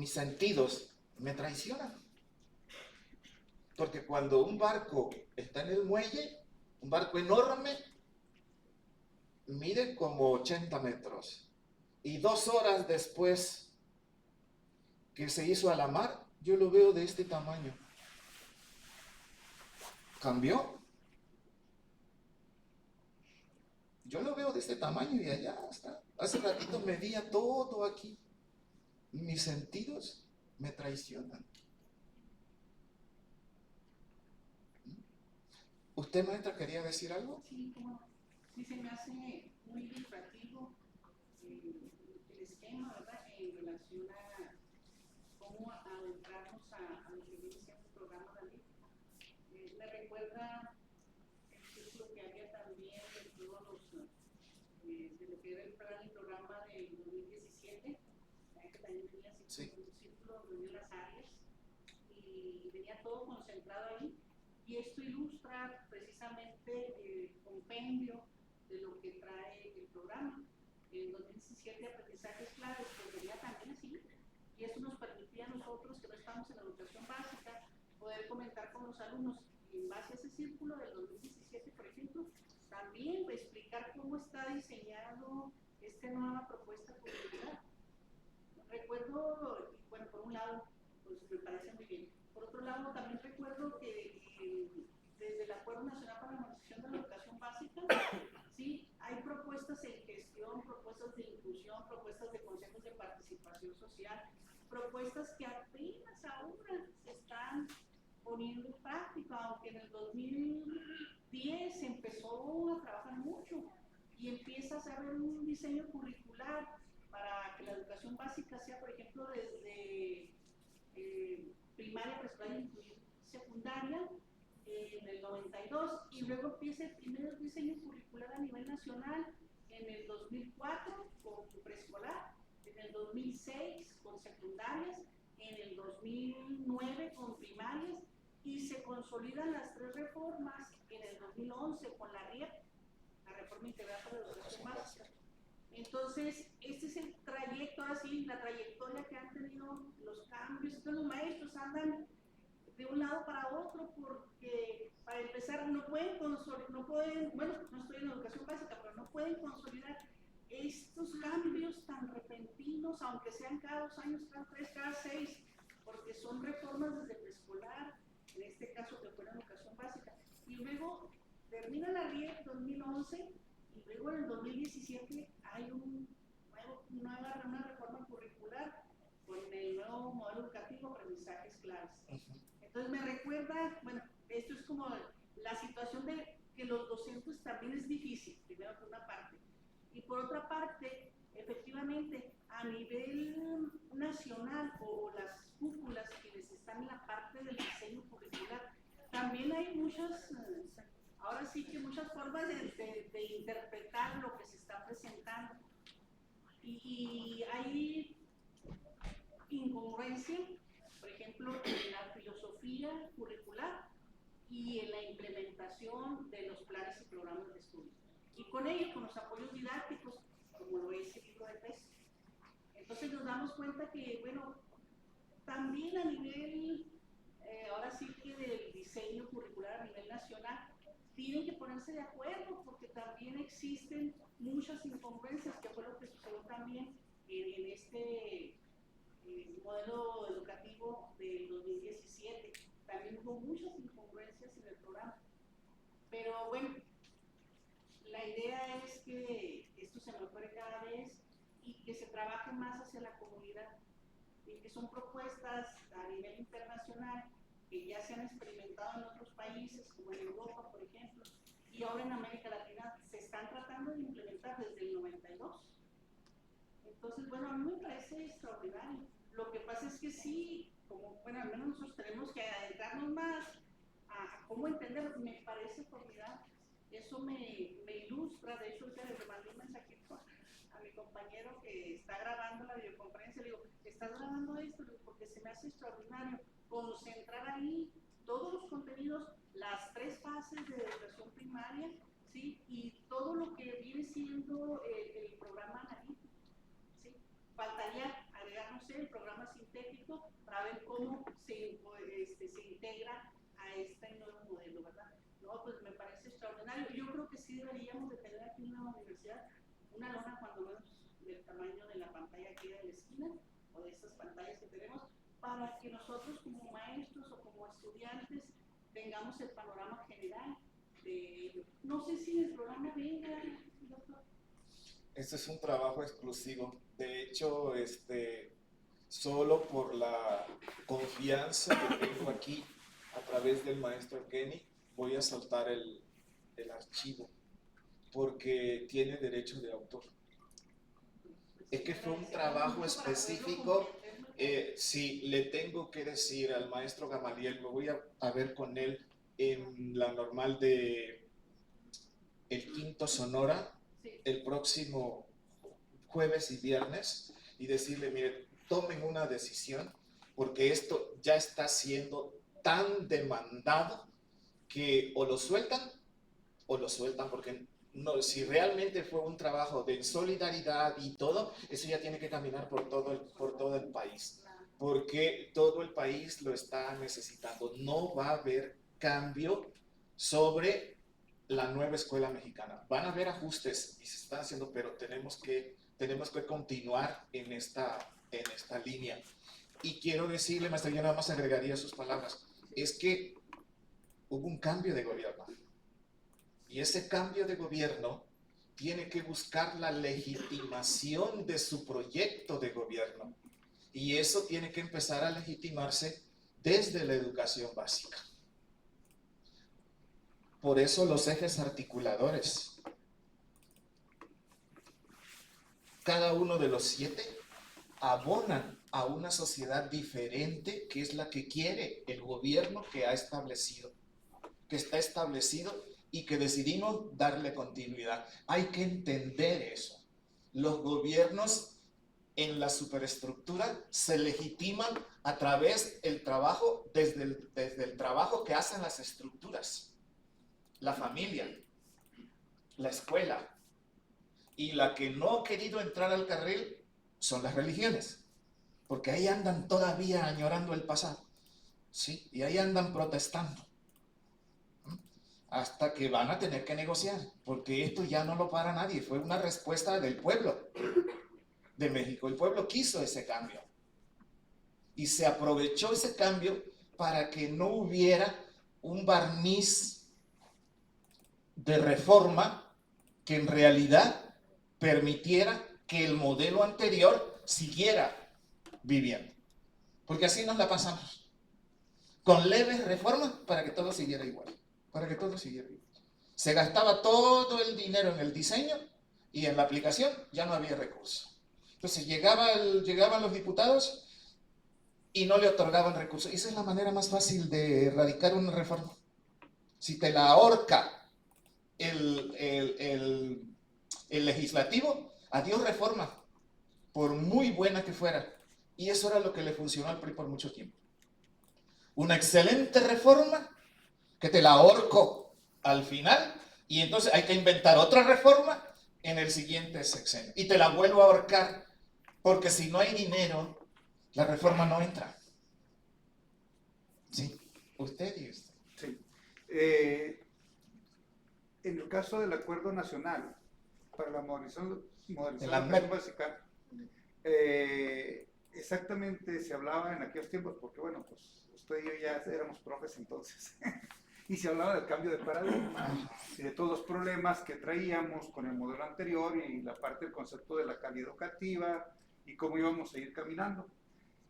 sentidos, me traicionan. Porque cuando un barco está en el muelle, un barco enorme, mide como 80 metros. Y 2 horas después que se hizo a la mar, yo lo veo de este tamaño. ¿Cambió? Yo lo veo de este tamaño y allá está. Hace ratito medía todo aquí. Mis sentidos me traicionan. ¿Usted, maestra, quería decir algo? Sí, como, sí se me hace muy ilustrativo el esquema, ¿verdad? En relación a cómo adentrarnos a lo que viene siendo el programa de ley. Me recuerda el círculo que había también de todos los, de lo que era el plan y programa del 2017, que también venía así Sí. como un círculo donde venían las áreas y venía todo concentrado ahí. Y esto ilustra precisamente el compendio de lo que trae el programa. En 2017, aprendizajes claves, pues venía también así. Y eso nos permitía a nosotros, que no estamos en la educación básica, poder comentar con los alumnos. Y en base a ese círculo del 2017, por ejemplo, también explicar cómo está diseñado esta nueva propuesta curricular. Recuerdo, bueno, por un lado, pues me parece muy bien. Por otro lado, también recuerdo que desde el Acuerdo Nacional para la Normalización de la Educación Básica, sí, hay propuestas en gestión, propuestas de inclusión, propuestas de consejos de participación social, propuestas que apenas ahora se están poniendo en práctica, aunque en el 2010 se empezó a trabajar mucho y empiezas a ver un diseño curricular para que la educación básica sea, por ejemplo, desde primaria, preescolar y secundaria en el 92, y luego empieza el primer diseño curricular a nivel nacional en el 2004 con preescolar, en el 2006 con secundarias, en el 2009 con primarias, y se consolidan las 3 reformas en el 2011 con la RIEP, la Reforma Integral para la Educación Básica. Entonces, este es el trayecto, así, la trayectoria que han tenido los cambios. Entonces, los maestros andan de un lado para otro porque, para empezar, no pueden, bueno, no estoy en educación básica, pero no pueden consolidar estos cambios tan repentinos, aunque sean cada 2 años, cada 3, cada 6, porque son reformas desde preescolar, en este caso que fue la educación básica. Y luego termina la RIEC 2011 y luego en el 2017 hay una reforma curricular con el nuevo modelo educativo, aprendizajes claves. Entonces me recuerda, bueno, esto es como la situación de que los docentes también es difícil, primero por una parte, y por otra parte, efectivamente, a nivel nacional o las cúpulas quienes están en la parte del diseño curricular, también hay muchas, ahora sí que muchas formas de interpretar lo que se está presentando. Y hay incongruencia, por ejemplo, en la filosofía curricular y en la implementación de los planes y programas de estudio. Y con ello, con los apoyos didácticos, como lo es el libro de texto. Entonces nos damos cuenta que, bueno, también a nivel, ahora sí que del diseño curricular a nivel nacional, tienen que ponerse de acuerdo porque también existen muchas incongruencias, que fue lo que sucedió también en este modelo educativo del 2017. También hubo muchas incongruencias en el programa. Pero bueno, la idea es que esto se mejore cada vez y que se trabaje más hacia la comunidad. Y que son propuestas a nivel internacional que ya se han experimentado en otros países, como en Europa, por ejemplo, y ahora en América Latina se están tratando de implementar desde el 92. Entonces, bueno, a mí me parece extraordinario. Lo que pasa es que sí, como, bueno, al menos nosotros tenemos que adentrarnos más a cómo entenderlo. Me parece formidable. Eso me ilustra. De hecho, ahorita le mandé un mensajito a mi compañero que está grabando la videoconferencia. Le digo, ¿estás grabando esto? Porque se me hace extraordinario concentrar ahí todos los contenidos, las 3 fases de educación primaria, ¿sí? Y todo lo que viene siendo el programa analítico, ¿sí? Faltaría agregar, no sé, el programa sintético para ver cómo se integra a este nuevo modelo, ¿verdad? No, pues me parece extraordinario. Yo creo que sí deberíamos de tener aquí en la universidad una lona cuando menos del tamaño de la pantalla aquí de la esquina o de estas pantallas que tenemos, para que nosotros como maestros o como estudiantes tengamos el panorama general de, no sé si el programa venga, doctor. Este es un trabajo exclusivo. De hecho, solo por la confianza que tengo aquí a través del maestro Kenny, voy a soltar el archivo porque tiene derecho de autor. Es que fue un trabajo específico. Sí, le tengo que decir al maestro Gamaliel, me voy a ver con él en la normal de el Quinto Sonora el próximo jueves y viernes y decirle, mire, tomen una decisión porque esto ya está siendo tan demandado que o lo sueltan porque no, si realmente fue un trabajo de solidaridad y todo, eso ya tiene que caminar por todo el país, porque todo el país lo está necesitando. No va a haber cambio sobre la nueva escuela mexicana. Van a haber ajustes y se están haciendo, pero tenemos que continuar en esta línea. Y quiero decirle, maestra, yo nada más agregaría sus palabras, es que hubo un cambio de gobierno. Y ese cambio de gobierno tiene que buscar la legitimación de su proyecto de gobierno. Y eso tiene que empezar a legitimarse desde la educación básica. Por eso los ejes articuladores. Cada uno de los 7 abonan a una sociedad diferente que es la que quiere el gobierno que está establecido y que decidimos darle continuidad. Hay que entender eso. Los gobiernos en la superestructura se legitiman a través del trabajo, desde el trabajo que hacen las estructuras, la familia, la escuela, y la que no ha querido entrar al carril son las religiones, porque ahí andan todavía añorando el pasado, ¿sí? Y ahí andan protestando. Hasta que van a tener que negociar, porque esto ya no lo para nadie. Fue una respuesta del pueblo de México. El pueblo quiso ese cambio y se aprovechó ese cambio para que no hubiera un barniz de reforma que en realidad permitiera que el modelo anterior siguiera viviendo. Porque así nos la pasamos. Con leves reformas para que todo siguiera igual. Para que todo siguiera igual. Se gastaba todo el dinero en el diseño y en la aplicación ya no había recursos. Entonces llegaban los diputados y no le otorgaban recursos. Esa es la manera más fácil de erradicar una reforma. Si te la ahorca el legislativo, adiós reforma, por muy buena que fuera. Y eso era lo que le funcionó al PRI por mucho tiempo. Una excelente reforma que te la ahorco al final y entonces hay que inventar otra reforma en el siguiente sexenio. Y te la vuelvo a ahorcar porque si no hay dinero, la reforma no entra. Sí, usted y usted. Sí. En el caso del Acuerdo Nacional para la modernización de la educación básica, exactamente se hablaba en aquellos tiempos, porque bueno, pues usted y yo ya éramos profes entonces, y se hablaba del cambio de paradigma y de todos los problemas que traíamos con el modelo anterior y la parte del concepto de la calidad educativa y cómo íbamos a ir caminando.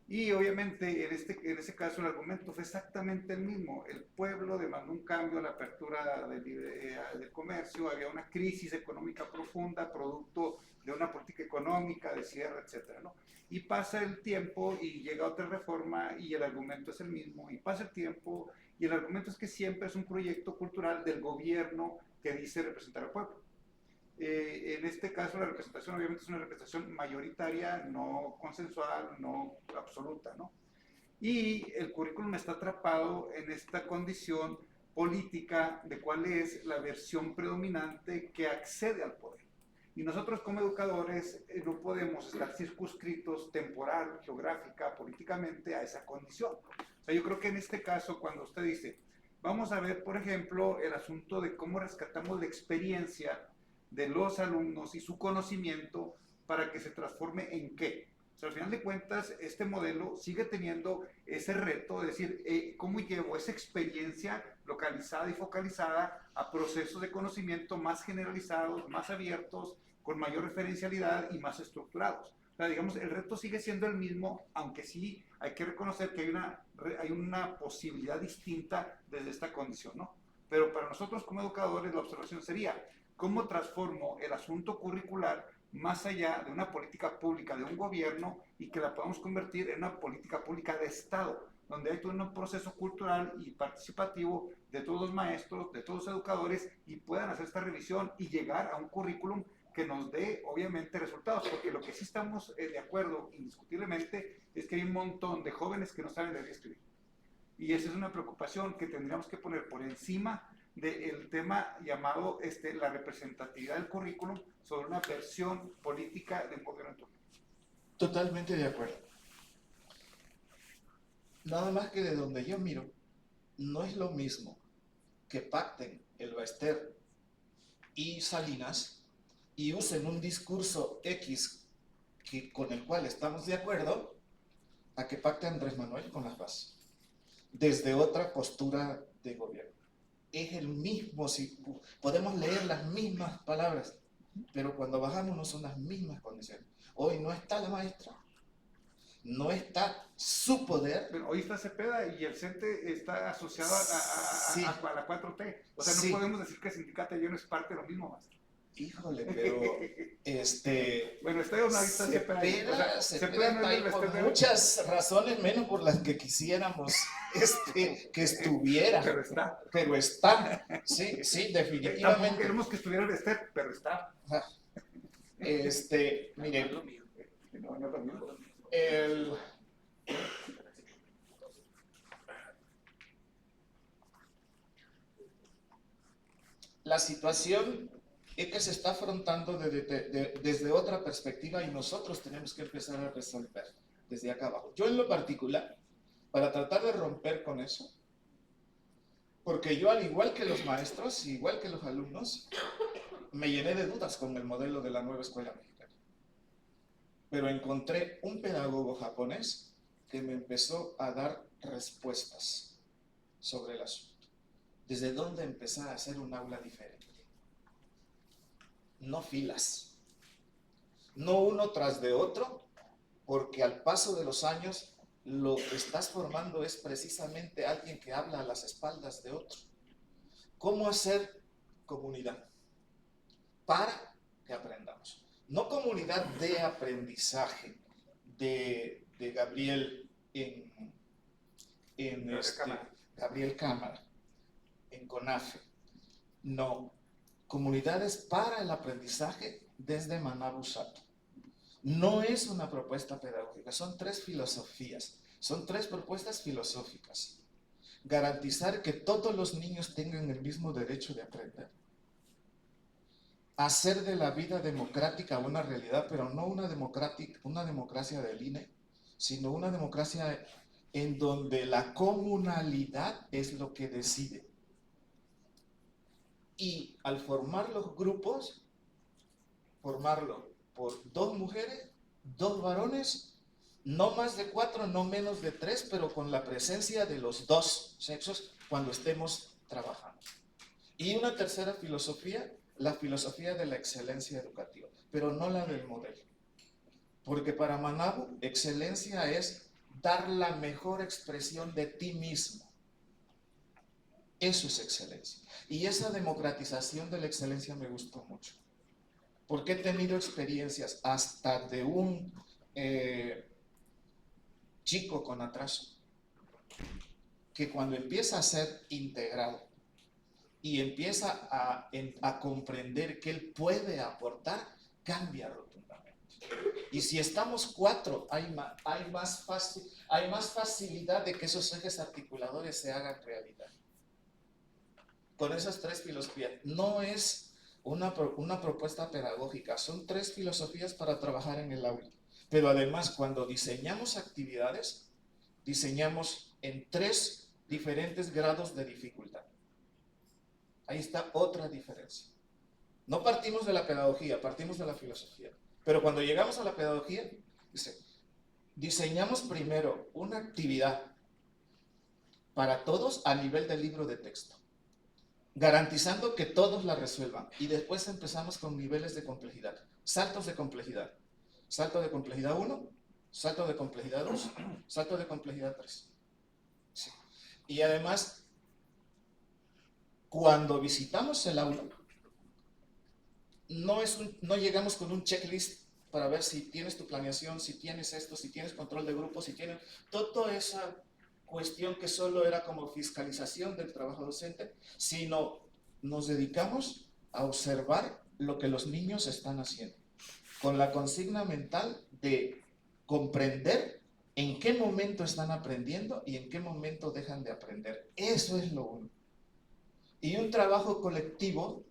Y obviamente en ese caso el argumento fue exactamente el mismo. El pueblo demandó un cambio a la apertura del comercio, había una crisis económica profunda, producto de una política económica de cierre, etcétera, ¿no? Y pasa el tiempo y llega otra reforma y el argumento es el mismo, y pasa el tiempo y el argumento es que siempre es un proyecto cultural del gobierno que dice representar al pueblo. En este caso la representación obviamente es una representación mayoritaria, no consensual, no absoluta, ¿no? Y el currículum está atrapado en esta condición política de cuál es la versión predominante que accede al poder. Y nosotros como educadores no podemos estar circunscritos temporal, geográfica, políticamente a esa condición. O sea, yo creo que en este caso cuando usted dice, vamos a ver por ejemplo el asunto de cómo rescatamos la experiencia de los alumnos y su conocimiento para que se transforme en qué. O sea, al final de cuentas, este modelo sigue teniendo ese reto de decir, ¿cómo llevo esa experiencia localizada y focalizada a procesos de conocimiento más generalizados, más abiertos, con mayor referencialidad y más estructurados? O sea, digamos, el reto sigue siendo el mismo, aunque sí hay que reconocer que hay una posibilidad distinta desde esta condición, ¿no? Pero para nosotros como educadores la observación sería, ¿cómo transformo el asunto curricular más allá de una política pública de un gobierno y que la podamos convertir en una política pública de Estado, donde hay todo un proceso cultural y participativo de todos los maestros, de todos los educadores y puedan hacer esta revisión y llegar a un currículum que nos dé obviamente resultados? Porque lo que sí estamos de acuerdo indiscutiblemente es que hay un montón de jóvenes que no saben leer y escribir. Y esa es una preocupación que tendríamos que poner por encima del tema llamado la representatividad del currículum sobre una versión política de un gobierno en turno. Totalmente de acuerdo. Nada más que de donde yo miro, no es lo mismo que pacten el Baester y Salinas y usen un discurso X con el cual estamos de acuerdo, a que pacte Andrés Manuel con las bases, desde otra postura de gobierno. Es el mismo, si podemos leer las mismas palabras, pero cuando bajamos no son las mismas condiciones. Hoy no está la maestra, no está su poder. Pero hoy está Cepeda y el CENTE está asociado sí, a la 4T. O sea, no sí, podemos decir que el sindicato ya no es parte de lo mismo, maestro. Híjole, pero bueno, está una vista Cepeda. Cepeda está ahí por muchas razones, menos por las que quisiéramos que estuviera. Pero está. Sí, sí, definitivamente. Tampoco queremos que estuviera el Baester, pero está. Mire, la situación es que se está afrontando desde otra perspectiva y nosotros tenemos que empezar a resolver desde acá abajo. Yo en lo particular, para tratar de romper con eso, porque yo al igual que los maestros, igual que los alumnos, me llené de dudas con el modelo de la nueva escuela mexicana. Pero encontré un pedagogo japonés que me empezó a dar respuestas sobre el asunto. ¿Desde dónde empezar a hacer un aula diferente? No filas, no uno tras de otro, porque al paso de los años lo que estás formando es precisamente alguien que habla a las espaldas de otro. ¿Cómo hacer comunidad? Para que aprendamos. No comunidad de aprendizaje de Gabriel Gabriel Cámara, en CONAFE. No, comunidades para el aprendizaje desde Manabu Sato. No es una propuesta pedagógica, son 3 filosofías, son 3 propuestas filosóficas. Garantizar que todos los niños tengan el mismo derecho de aprender. Hacer de la vida democrática una realidad, pero no una democracia del INE, sino una democracia en donde la comunalidad es lo que decide. Y al formar los grupos, formarlo por 2 mujeres, 2 varones, no más de 4, no menos de 3, pero con la presencia de los 2 sexos cuando estemos trabajando. Y una tercera filosofía, la filosofía de la excelencia educativa, pero no la del modelo. Porque para Manabu, excelencia es dar la mejor expresión de ti mismo. Eso es excelencia. Y esa democratización de la excelencia me gustó mucho. Porque he tenido experiencias hasta de un chico con atraso, que cuando empieza a ser integrado y empieza a comprender que él puede aportar, cambia rotundamente. Y si estamos 4, hay más facilidad de que esos ejes articuladores se hagan realidad. Con esas 3 filosofías. No es una propuesta pedagógica, son 3 filosofías para trabajar en el aula. Pero además, cuando diseñamos actividades, diseñamos en 3 diferentes grados de dificultad. Ahí está otra diferencia. No partimos de la pedagogía, partimos de la filosofía. Pero cuando llegamos a la pedagogía, diseñamos primero una actividad para todos a nivel del libro de texto, garantizando que todos la resuelvan. Y después empezamos con niveles de complejidad, saltos de complejidad. Salto de complejidad 1, salto de complejidad 2, salto de complejidad 3. Sí. Y además, cuando visitamos el aula, no llegamos con un checklist para ver si tienes tu planeación, si tienes esto, si tienes control de grupo, si tienes toda esa cuestión que solo era como fiscalización del trabajo docente, sino nos dedicamos a observar lo que los niños están haciendo, con la consigna mental de comprender en qué momento están aprendiendo y en qué momento dejan de aprender. Eso es lo uno. Y un trabajo colectivo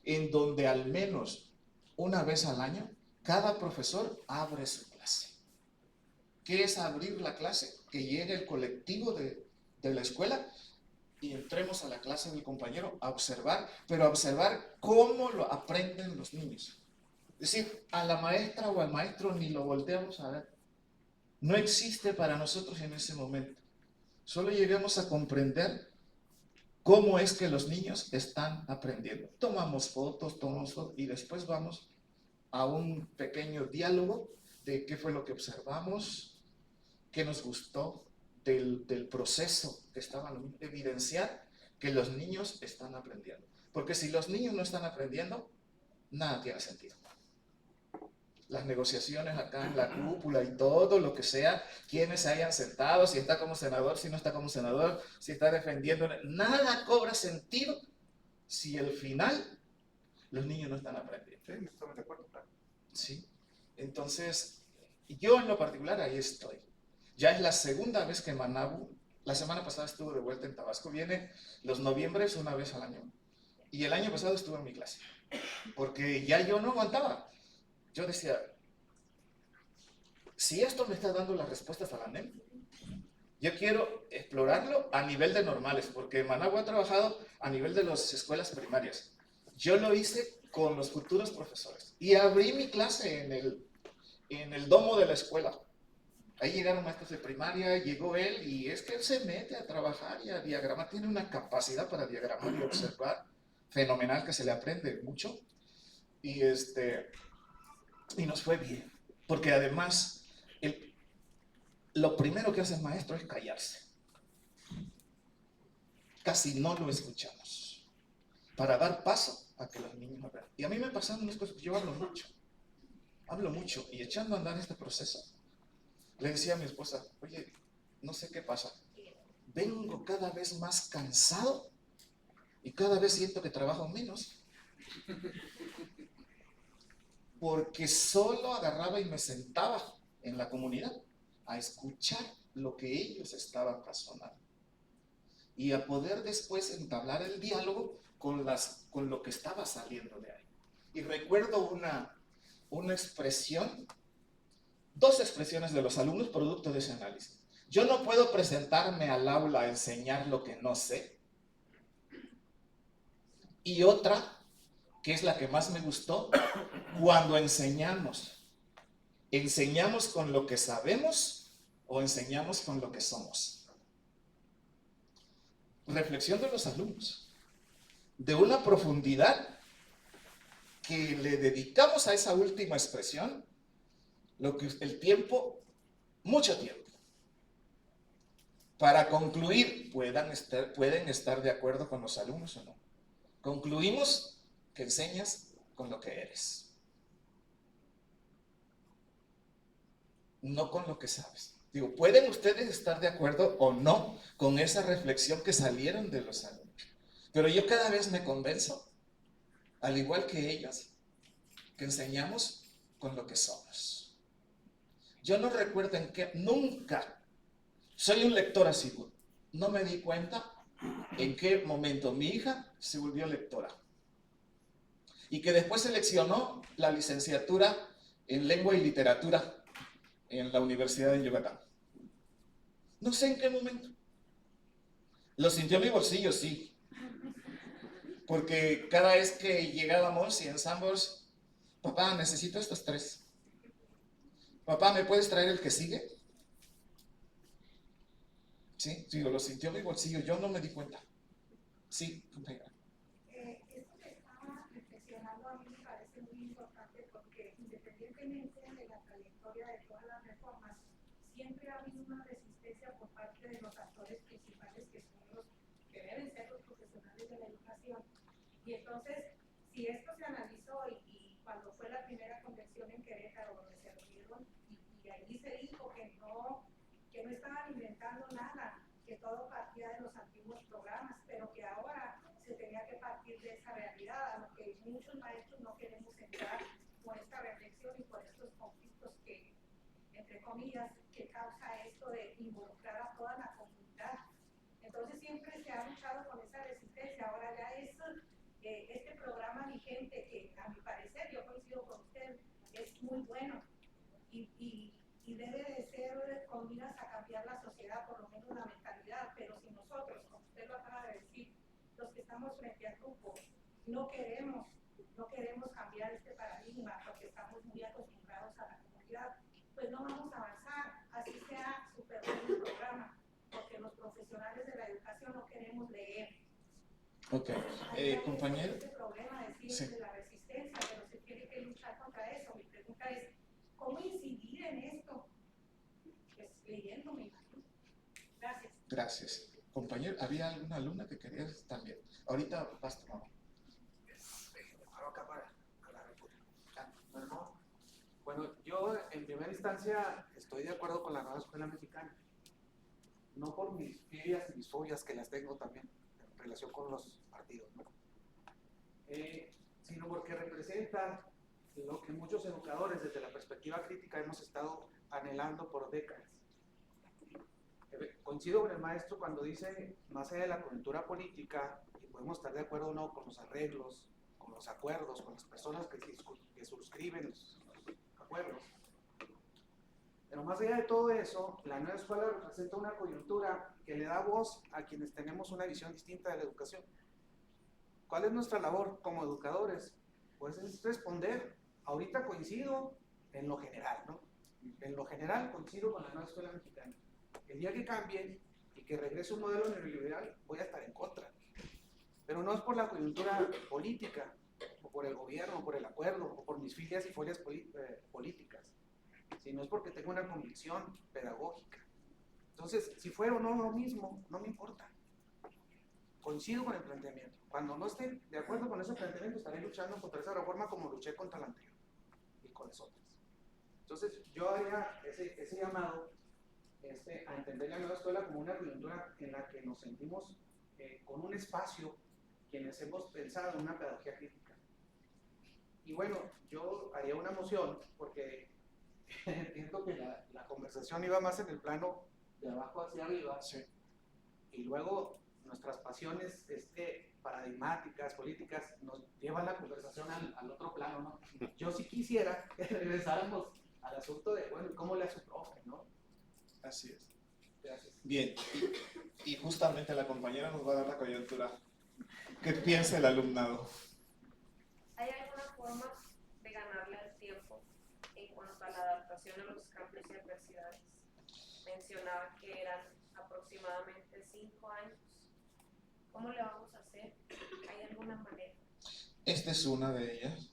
en donde al menos una vez al año cada profesor abre su clase. ¿Qué es abrir la clase? Que llegue el colectivo de la escuela y entremos a la clase del compañero a observar, pero a observar cómo lo aprenden los niños. Es decir, a la maestra o al maestro ni lo volteamos a ver. No existe para nosotros en ese momento. Solo llegamos a comprender cómo es que los niños están aprendiendo. Tomamos fotos y después vamos a un pequeño diálogo de qué fue lo que observamos, qué nos gustó del proceso que estaban evidenciar que los niños están aprendiendo. Porque si los niños no están aprendiendo, nada tiene sentido. Las negociaciones acá en la cúpula y todo lo que sea, quienes se hayan sentado, si está como senador, si no está como senador, si está defendiendo, nada cobra sentido si al final los niños no están aprendiendo. Sí, estamos de acuerdo, claro. Sí, entonces yo en lo particular ahí estoy. Ya es la segunda vez que Manabu, la semana pasada estuvo de vuelta en Tabasco, viene los noviembres una vez al año. Y el año pasado estuvo en mi clase, porque ya yo no aguantaba. Yo decía, si esto me está dando las respuestas a la NEM, yo quiero explorarlo a nivel de normales, porque Manabu ha trabajado a nivel de las escuelas primarias. Yo lo hice con los futuros profesores y abrí mi clase en el domo de la escuela. Ahí llegaron maestros de primaria, llegó él y es que él se mete a trabajar y a diagramar, tiene una capacidad para diagramar y observar fenomenal que se le aprende mucho y, y nos fue bien, porque además lo primero que hace el maestro es callarse, casi no lo escuchamos, para dar paso a que los niños hablen. Y a mí me pasaron unas cosas, yo hablo mucho y echando a andar este proceso, le decía a mi esposa, oye, no sé qué pasa, vengo cada vez más cansado y cada vez siento que trabajo menos, porque solo agarraba y me sentaba en la comunidad a escuchar lo que ellos estaban razonando y a poder después entablar el diálogo con lo que estaba saliendo de ahí. Y recuerdo una expresión, dos expresiones de los alumnos producto de ese análisis. Yo no puedo presentarme al aula a enseñar lo que no sé. Y otra, que es la que más me gustó, cuando enseñamos con lo que sabemos o enseñamos con lo que somos. Reflexión de los alumnos, de una profundidad que le dedicamos a esa última expresión, el tiempo, mucho tiempo. Para concluir, pueden estar de acuerdo con los alumnos o no. Concluimos que enseñas con lo que eres, no con lo que sabes. Digo, pueden ustedes estar de acuerdo o no con esa reflexión que salieron de los alumnos, pero yo cada vez me convenzo, al igual que ellos, que enseñamos con lo que somos. Yo no recuerdo en qué, nunca, soy un lector asiduo, no me di cuenta en qué momento mi hija se volvió lectora y que después seleccionó la licenciatura en lengua y literatura en la Universidad de Yucatán. No sé en qué momento. Lo sintió en mi bolsillo, sí. Porque cada vez que llegábamos y en Sambors, papá, necesito estos 3. Papá, ¿me puedes traer el que sigue? Sí, digo, lo sintió en mi bolsillo, yo no me di cuenta. Sí, compañera. Esto que estaba reflexionando a mí me parece muy importante porque independientemente de la trayectoria de todas las reformas, siempre ha habido una resistencia por parte de los actores principales que son los que deben ser los profesionales de la educación. Y entonces, si esto se analizó y cuando fue la primera convención en Querétaro donde se reunieron y allí se dijo que no estaban inventando nada, que todo partía de los antiguos programas, pero que ahora se tenía que partir de esa realidad, a lo que muchos maestros no queremos entrar por esta reflexión y por estos conflictos que, entre comillas, que causa esto de involucrar a toda la comunidad. Entonces siempre se ha luchado con esa resistencia. Ahora ya es este programa vigente que, a mi parecer, yo coincido con usted, es muy bueno y debe de ser con miras a cambiar la sociedad, por lo menos la mentalidad, pero si nosotros, como usted lo acaba de decir, los que estamos frente al grupo, no queremos cambiar este paradigma porque estamos muy acostumbrados a la comunidad, pues no vamos a avanzar, así sea súper bueno el programa, porque los profesionales de la educación no queremos leer. Ok, compañero. Este problema Sí. de la resistencia, pero se tiene que luchar contra eso. Mi pregunta es, ¿cómo incidir en esto? Pues leyendo, me imagino. Gracias. Gracias. Compañero, ¿había alguna alumna que querías también? Ahorita basta, mamá. Bueno, yo en primera instancia estoy de acuerdo con la nueva escuela mexicana. No por mis filias y mis fobias, que las tengo también en relación con los partidos, ¿no? Sino porque representa lo que muchos educadores desde la perspectiva crítica hemos estado anhelando por décadas. Coincido con el maestro cuando dice, más allá de la coyuntura política, y podemos estar de acuerdo o no con los arreglos, con los acuerdos, con las personas que suscriben los acuerdos. Pero más allá de todo eso, la nueva escuela representa una coyuntura que le da voz a quienes tenemos una visión distinta de la educación. ¿Cuál es nuestra labor como educadores? Pues es responder. Ahorita coincido en lo general, ¿no? en lo general coincido con la nueva escuela mexicana. El día que cambien y que regrese un modelo neoliberal, voy a estar en contra. Pero no es por la coyuntura política, o por el gobierno, o por el acuerdo, o por mis filias y folias políticas, sino es porque tengo una convicción pedagógica. Entonces, si fuera o no lo mismo, no me importa. Coincido con el planteamiento. Cuando no esté de acuerdo con ese planteamiento, estaré luchando contra esa reforma como luché contra la anterior y con las otras. Entonces, yo haría ese llamado a entender la nueva escuela como una coyuntura en la que nos sentimos con un espacio quienes hemos pensado en una pedagogía crítica. Y bueno, yo haría una moción porque entiendo que la conversación iba más en el plano de abajo hacia arriba, Sí. y luego nuestras pasiones paradigmáticas, políticas, nos llevan la conversación al otro plano, ¿no? Yo sí quisiera que regresáramos al asunto de, bueno, ¿cómo le hace su profe, no? Así es. Gracias. Bien, y justamente la compañera nos va a dar la coyuntura. ¿Qué piensa el alumnado? ¿Hay alguna forma de ganarle al tiempo en cuanto a la adaptación a los cambios y adversidades? Mencionaba que eran aproximadamente 5 años. ¿Cómo le vamos a hacer? ¿Hay alguna manera? Esta es una de ellas.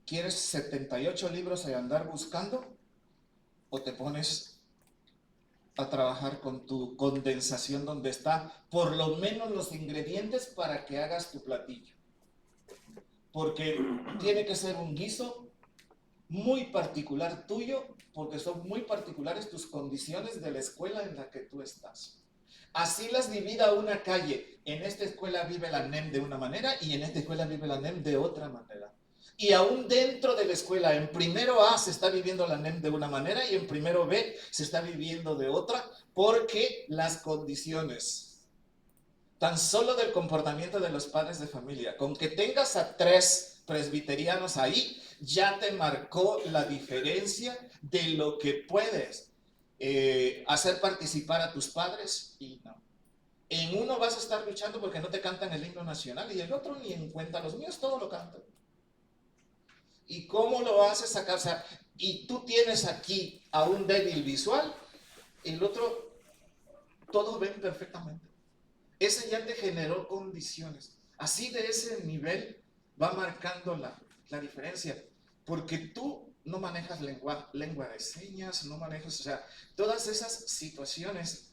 ¿Quieres 78 libros y andar buscando? ¿O te pones a trabajar con tu condensación donde está por lo menos los ingredientes para que hagas tu platillo? Porque tiene que ser un guiso muy particular tuyo, porque son muy particulares tus condiciones de la escuela en la que tú estás. Así las divida una calle. En esta escuela vive la NEM de una manera y en esta escuela vive la NEM de otra manera. Y aún dentro de la escuela, en primero A se está viviendo la NEM de una manera y en primero B se está viviendo de otra, porque las condiciones, tan solo del comportamiento de los padres de familia, con que tengas a 3 presbiterianos ahí, ya te marcó la diferencia de lo que puedes hacer participar a tus padres y no. En uno vas a estar luchando porque no te cantan el himno nacional y el otro ni en cuenta, los míos todo lo cantan. ¿Y cómo lo haces acá? O sea, y tú tienes aquí a un débil visual, el otro todos ven perfectamente. Ese ya te generó condiciones. Así de ese nivel va marcando la diferencia. Porque tú no manejas lengua de señas, no manejas, o sea, todas esas situaciones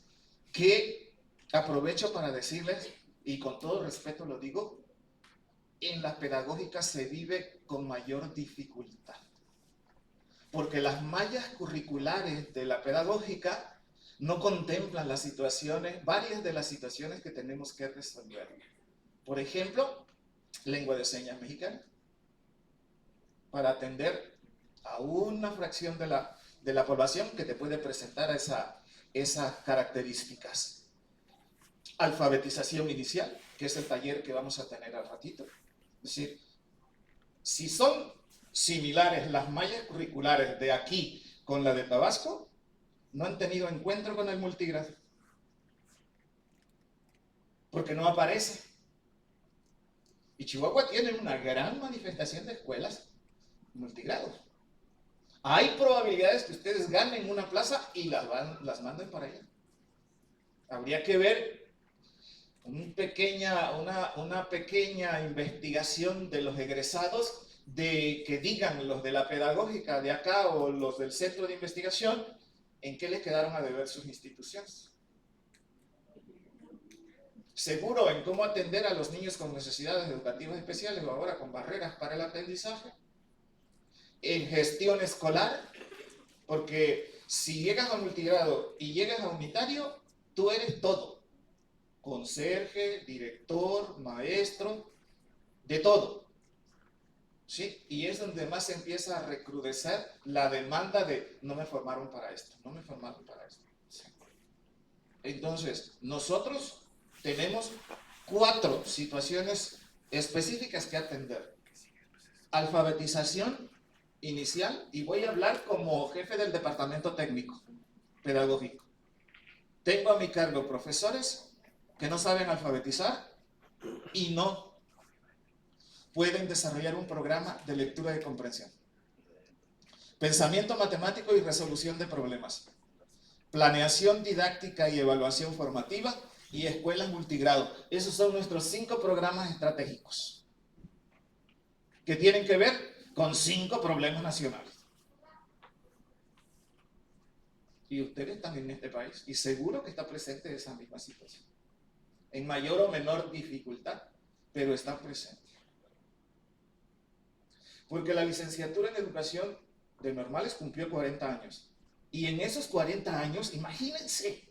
que aprovecho para decirles, y con todo respeto lo digo, en la pedagógica se vive con mayor dificultad. Porque las mallas curriculares de la pedagógica no contemplan las situaciones, varias de las situaciones que tenemos que resolver. Por ejemplo, lengua de señas mexicana, para atender a una fracción de la población que te puede presentar esas características. Alfabetización inicial, que es el taller que vamos a tener al ratito. Es decir, si son similares las mallas curriculares de aquí con la de Tabasco, no han tenido encuentro con el multigrado, porque no aparece. Y Chihuahua tiene una gran manifestación de escuelas multigrados. Hay probabilidades que ustedes ganen una plaza y las manden para allá. Habría que ver una pequeña investigación de los egresados, de que digan los de la pedagógica de acá o los del centro de investigación en qué le quedaron a deber sus instituciones. Seguro en cómo atender a los niños con necesidades educativas especiales o ahora con barreras para el aprendizaje. En gestión escolar, porque si llegas a multigrado y llegas a unitario, tú eres todo. Conserje, director, maestro, de todo. ¿Sí? Y es donde más se empieza a recrudecer la demanda de no me formaron para esto, no me formaron para esto. ¿Sí? Entonces, nosotros tenemos 4 situaciones específicas que atender. Alfabetización inicial, y voy a hablar como jefe del departamento técnico pedagógico. Tengo a mi cargo profesores que no saben alfabetizar y no pueden desarrollar un programa de lectura de comprensión. Pensamiento matemático y resolución de problemas. Planeación didáctica y evaluación formativa y escuelas multigrado. Esos son nuestros 5 programas estratégicos que tienen que ver con 5 problemas nacionales. Y ustedes están en este país y seguro que está presente esa misma situación. En mayor o menor dificultad, pero está presente. Porque la licenciatura en educación de normales cumplió 40 años. Y en esos 40 años, imagínense,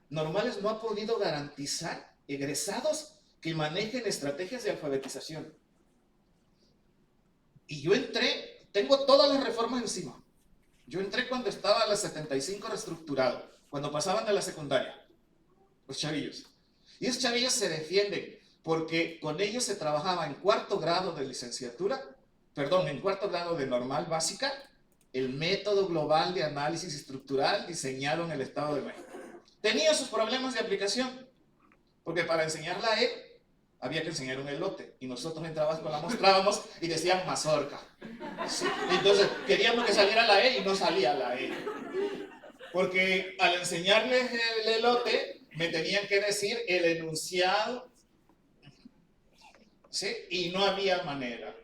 normales no ha podido garantizar egresados que manejen estrategias de alfabetización. Y yo entré, tengo todas las reformas encima. Yo entré cuando estaba la 75 reestructurado, cuando pasaban de la secundaria, los chavillos. Y esos chavillos se defienden porque con ellos se trabajaba en 4º grado de licenciatura, perdón, en 4º grado de normal básica, el método global de análisis estructural diseñado en el Estado de México. Tenía sus problemas de aplicación, porque para enseñar la E había que enseñar un elote, y nosotros en trabajo la mostrábamos y decían mazorca. Sí. Entonces queríamos que saliera la E y no salía la E. Porque al enseñarles el elote, me tenían que decir el enunciado, ¿sí? Y no había manera.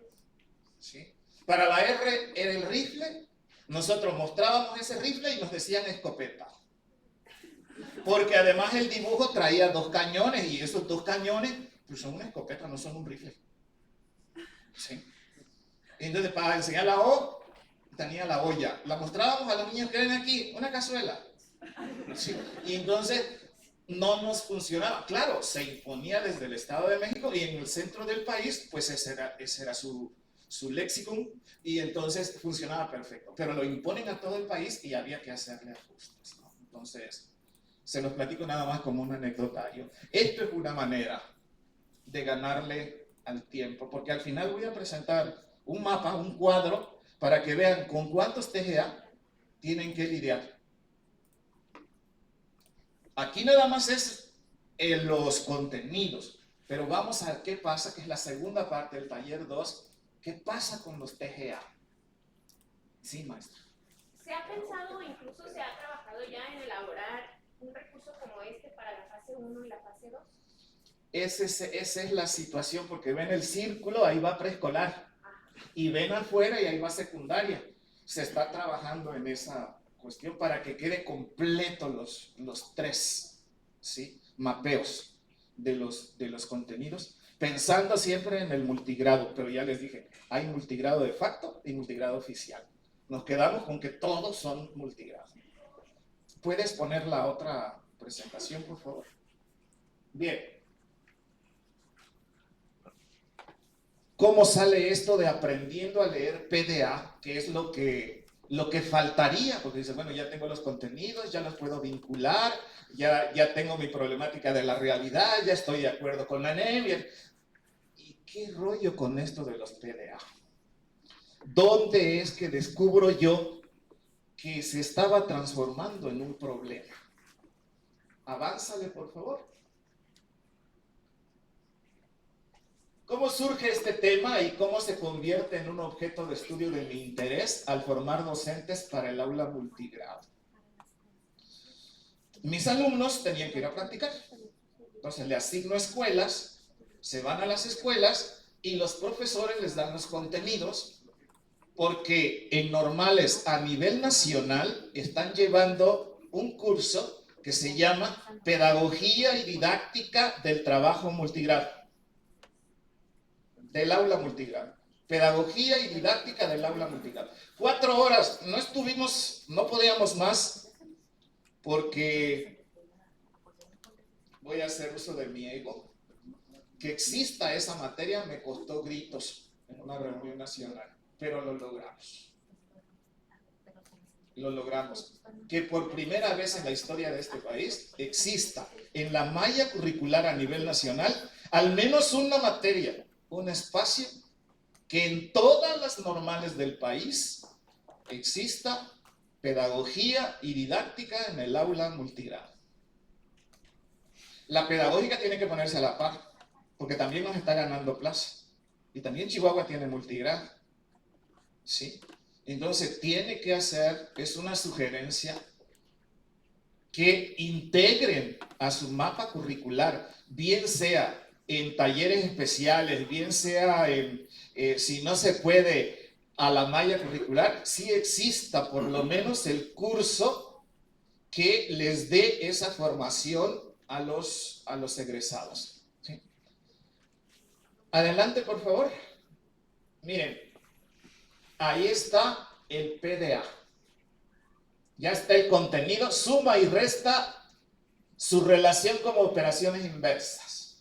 ¿Sí? Para la R era el rifle, nosotros mostrábamos ese rifle y nos decían escopeta. Porque además el dibujo traía 2 cañones y esos 2 cañones pues son una escopeta, no son un rifle. ¿Sí? Entonces para enseñar la O tenía la olla. La mostrábamos a los niños que ven aquí, una cazuela. ¿Sí? Y entonces no nos funcionaba. Claro, se imponía desde el Estado de México y en el centro del país pues ese era su léxico y entonces funcionaba perfecto. Pero lo imponen a todo el país y había que hacerle ajustes, ¿no? Entonces se los platico nada más como un anecdotario. Esto es una manera de ganarle al tiempo, porque al final voy a presentar un mapa, un cuadro, para que vean con cuántos TGA tienen que lidiar. Aquí nada más es los contenidos, pero vamos a ver qué pasa, que es la segunda parte del taller 2, qué pasa con los TGA. Sí, maestra. ¿Se ha pensado o incluso se ha trabajado ya en elaborar un recurso como este para la fase 1 y la fase 2? Esa es la situación, porque ven el círculo, ahí va preescolar, y ven afuera y ahí va secundaria. Se está trabajando en esa cuestión para que quede completo los 3, ¿sí? Mapeos de los contenidos, pensando siempre en el multigrado, pero ya les dije, hay multigrado de facto y multigrado oficial. Nos quedamos con que todos son multigrado. ¿Puedes poner la otra presentación, por favor? Bien. ¿Cómo sale esto de aprendiendo a leer PDA? Que es lo que faltaría, porque dice, bueno, ya tengo los contenidos, ya los puedo vincular, ya tengo mi problemática de la realidad, ya estoy de acuerdo con la anemia. ¿Y qué rollo con esto de los PDA? ¿Dónde es que descubro yo que se estaba transformando en un problema? Avánzale, por favor. ¿Cómo surge este tema y cómo se convierte en un objeto de estudio de mi interés al formar docentes para el aula multigrado? Mis alumnos tenían que ir a practicar. Entonces le asigno escuelas, se van a las escuelas y los profesores les dan los contenidos, porque en normales a nivel nacional están llevando un curso que se llama Pedagogía y Didáctica del Trabajo Multigrado. Del aula multigrado. Pedagogía y didáctica del aula multigrado. 4 horas, no podíamos más, porque voy a hacer uso de mi ego. Que exista esa materia me costó gritos en una reunión nacional, pero lo logramos. Lo logramos. Que por primera vez en la historia de este país exista en la malla curricular a nivel nacional al menos una materia, un espacio que en todas las normales del país exista pedagogía y didáctica en el aula multigrado. La pedagógica tiene que ponerse a la par, porque también nos está ganando plaza. Y también Chihuahua tiene multigrado. ¿Sí? Entonces tiene que hacer, es una sugerencia, que integren a su mapa curricular, bien sea en talleres especiales, bien sea en, si no se puede, a la malla curricular, sí exista por lo menos el curso que les dé esa formación a los egresados. ¿Sí? Adelante, por favor. Miren, ahí está el PDA. Ya está el contenido, suma y resta, su relación como operaciones inversas.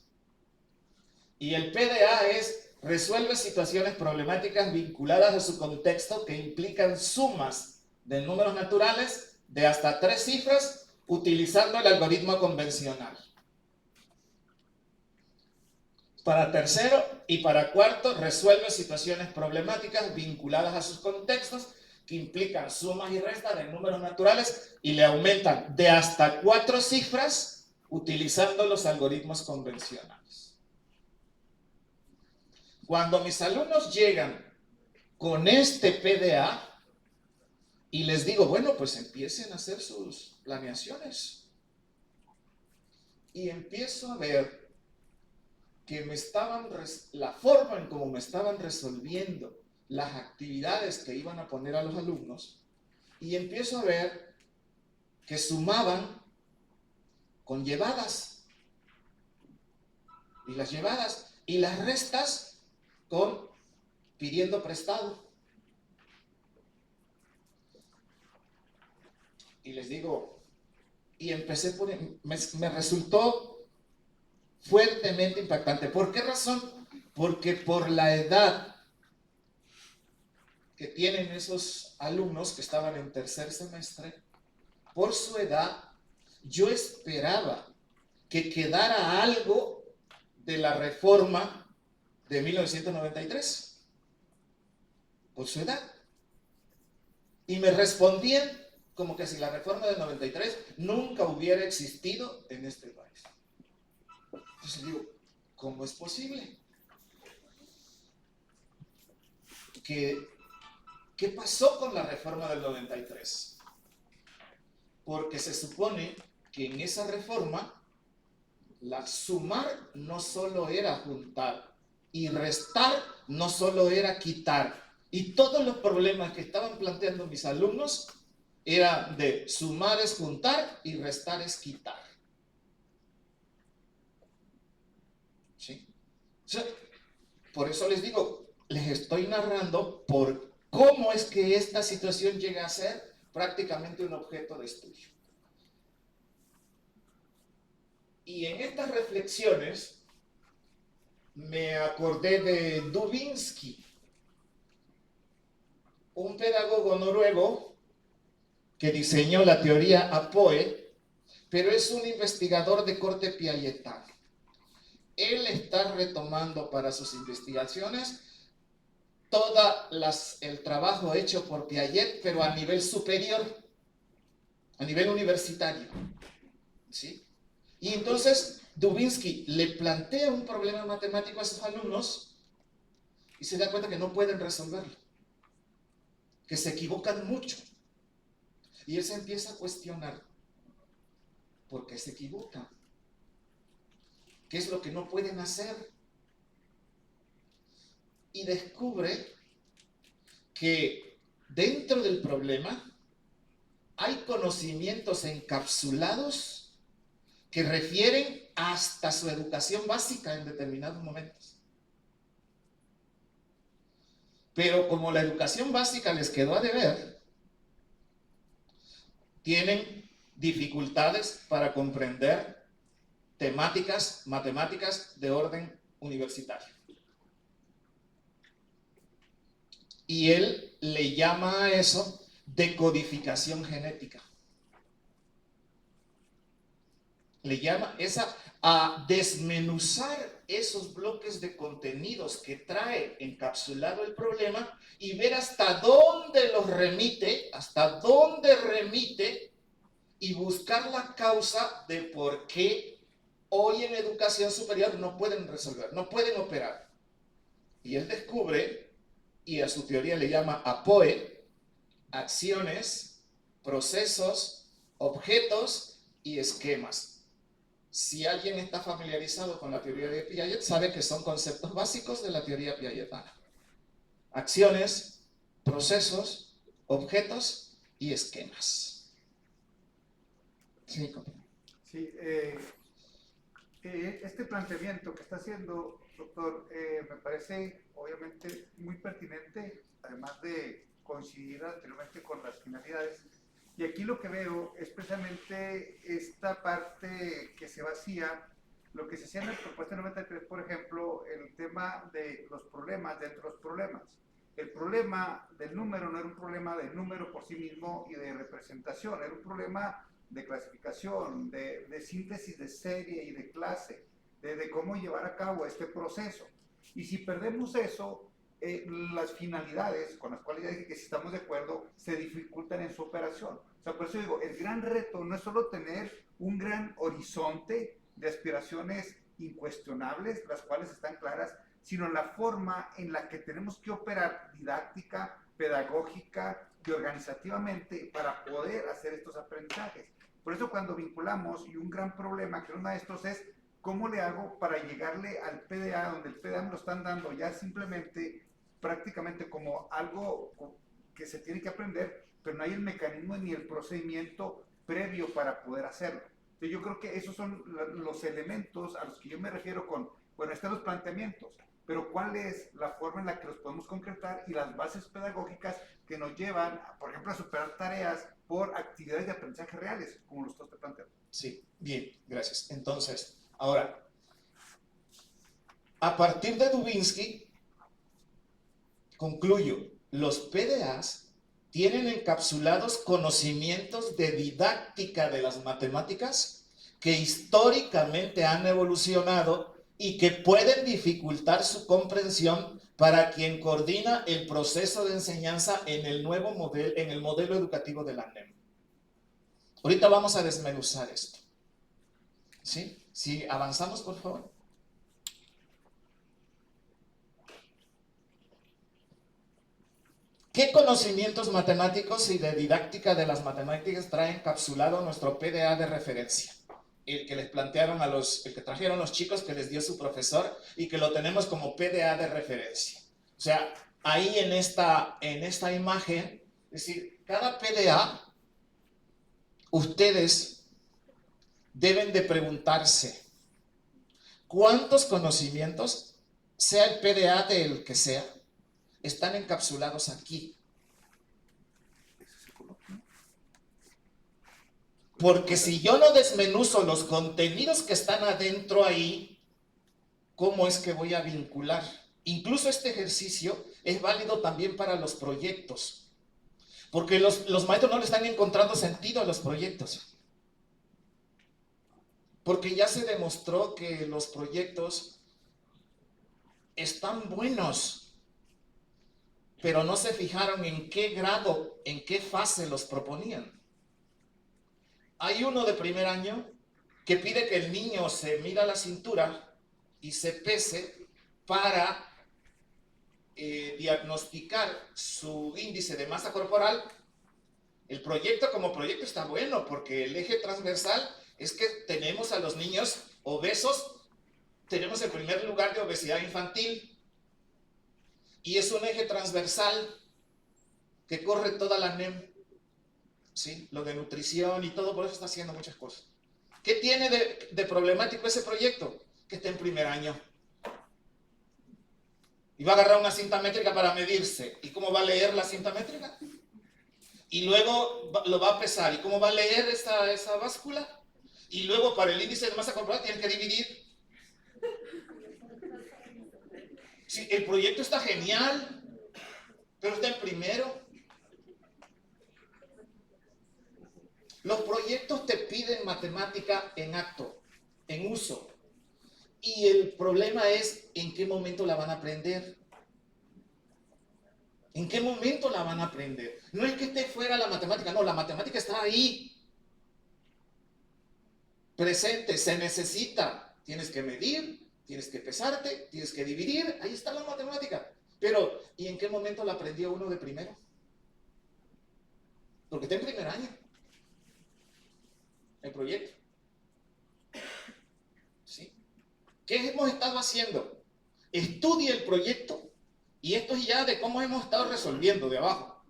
Y el PDA es: resuelve situaciones problemáticas vinculadas a su contexto que implican sumas de números naturales de hasta 3 cifras utilizando el algoritmo convencional. Para tercero y para cuarto, resuelve situaciones problemáticas vinculadas a sus contextos que implican sumas y restas de números naturales y le aumentan de hasta 4 cifras utilizando los algoritmos convencionales. Cuando mis alumnos llegan con este PDA y les digo, bueno, pues empiecen a hacer sus planeaciones, y empiezo a ver que la forma en cómo me estaban resolviendo las actividades que iban a poner a los alumnos, y empiezo a ver que sumaban con llevadas, y las llevadas y las restas con pidiendo prestado. Y les digo, y empecé por, me resultó fuertemente impactante. ¿Por qué razón? Porque por la edad que tienen esos alumnos que estaban en tercer semestre, por su edad, yo esperaba que quedara algo de la reforma de 1993, por su edad. Y me respondían como que si la reforma del 93 nunca hubiera existido en este país. Entonces digo, ¿cómo es posible? ¿Qué pasó con la reforma del 93? Porque se supone que en esa reforma la sumar no solo era juntar y restar no solo era quitar. Y todos los problemas que estaban planteando mis alumnos eran de sumar es juntar y restar es quitar. ¿Sí? O sea, por eso les digo, les estoy narrando por cómo es que esta situación llega a ser prácticamente un objeto de estudio. Y en estas reflexiones me acordé de Dubinsky, un pedagogo noruego que diseñó la teoría APOE, pero es un investigador de corte piagetano. Él está retomando para sus investigaciones todo el trabajo hecho por Piaget, pero a nivel superior, a nivel universitario. ¿Sí? Y entonces Dubinsky le plantea un problema matemático a sus alumnos y se da cuenta que no pueden resolverlo, que se equivocan mucho. Y él se empieza a cuestionar, ¿por qué se equivocan? ¿Qué es lo que no pueden hacer? Y descubre que dentro del problema hay conocimientos encapsulados que refieren hasta su educación básica en determinados momentos. Pero como la educación básica les quedó a deber, tienen dificultades para comprender temáticas, matemáticas de orden universitario. Y él le llama a eso decodificación genética. Le llama a desmenuzar esos bloques de contenidos que trae encapsulado el problema y ver hasta dónde los remite, y buscar la causa de por qué hoy en educación superior no pueden resolver, no pueden operar. Y él descubre, y a su teoría le llama APOE, acciones, procesos, objetos y esquemas. Si alguien está familiarizado con la teoría de Piaget, sabe que son conceptos básicos de la teoría piagetana. Acciones, procesos, objetos y esquemas. Sí, compañero. Sí, este planteamiento que está haciendo, doctor, me parece obviamente muy pertinente, además de coincidir anteriormente con las finalidades. Y aquí lo que veo es precisamente esta parte que se vacía, lo que se hacía en la propuesta 93, por ejemplo, el tema de los problemas dentro de los problemas. El problema del número no era un problema del número por sí mismo y de representación, era un problema de clasificación, de síntesis de serie y de clase, de cómo llevar a cabo este proceso. Y si perdemos eso, las finalidades con las cuales ya dije que si estamos de acuerdo se dificultan en su operación. O sea, por eso digo, el gran reto no es solo tener un gran horizonte de aspiraciones incuestionables, las cuales están claras, sino la forma en la que tenemos que operar didáctica, pedagógica y organizativamente para poder hacer estos aprendizajes. Por eso cuando vinculamos, y un gran problema que los maestros es, ¿cómo le hago para llegarle al PDA, donde el PDA me lo están dando ya simplemente, prácticamente como algo que se tiene que aprender, pero no hay el mecanismo ni el procedimiento previo para poder hacerlo? Entonces yo creo que esos son los elementos a los que yo me refiero con, bueno, están los planteamientos, pero cuál es la forma en la que los podemos concretar y las bases pedagógicas que nos llevan, por ejemplo, a superar tareas por actividades de aprendizaje reales, como los que usted plantea. Sí, bien, gracias. Entonces, ahora, a partir de Dubinsky, concluyo, los PDAs tienen encapsulados conocimientos de didáctica de las matemáticas que históricamente han evolucionado y que pueden dificultar su comprensión para quien coordina el proceso de enseñanza en el nuevo modelo, en el modelo educativo de la ANEM. Ahorita vamos a desmenuzar esto. ¿Sí? Si avanzamos, por favor. ¿Qué conocimientos matemáticos y de didáctica de las matemáticas trae encapsulado nuestro PDA de referencia? El que les plantearon el que trajeron los chicos que les dio su profesor y que lo tenemos como PDA de referencia. O sea, ahí en esta imagen, es decir, cada PDA, ustedes deben de preguntarse cuántos conocimientos, sea el PDA del que sea, están encapsulados aquí. Porque si yo no desmenuzo los contenidos que están adentro ahí, ¿cómo es que voy a vincular? Incluso este ejercicio es válido también para los proyectos. Porque los maestros no le están encontrando sentido a los proyectos. Porque ya se demostró que los proyectos están buenos, pero no se fijaron en qué grado, en qué fase los proponían. Hay uno de primer año que pide que el niño se mida la cintura y se pese para diagnosticar su índice de masa corporal. El proyecto como proyecto está bueno porque el eje transversal es que tenemos a los niños obesos, tenemos el primer lugar de obesidad infantil y es un eje transversal que corre toda la NEM, ¿sí? Lo de nutrición y todo, por eso está haciendo muchas cosas. ¿Qué tiene de problemático ese proyecto? Que está en primer año. Y va a agarrar una cinta métrica para medirse. ¿Y cómo va a leer la cinta métrica? Y luego lo va a pesar. ¿Y cómo va a leer esa báscula? Y luego para el índice de masa corporal tienen que dividir. Sí, el proyecto está genial, pero está en primero. Los proyectos te piden matemática en acto, en uso. Y el problema es en qué momento la van a aprender. ¿En qué momento la van a aprender? No es que esté fuera la matemática, no, la matemática está ahí. Presente, se necesita. Tienes que medir, tienes que pesarte, tienes que dividir, ahí está la matemática. Pero, ¿y en qué momento la aprendió uno de primero? porque está en primer año el proyecto. ¿Sí? ¿Qué hemos estado haciendo? Estudie el proyecto, y esto es ya de cómo hemos estado resolviendo de abajo.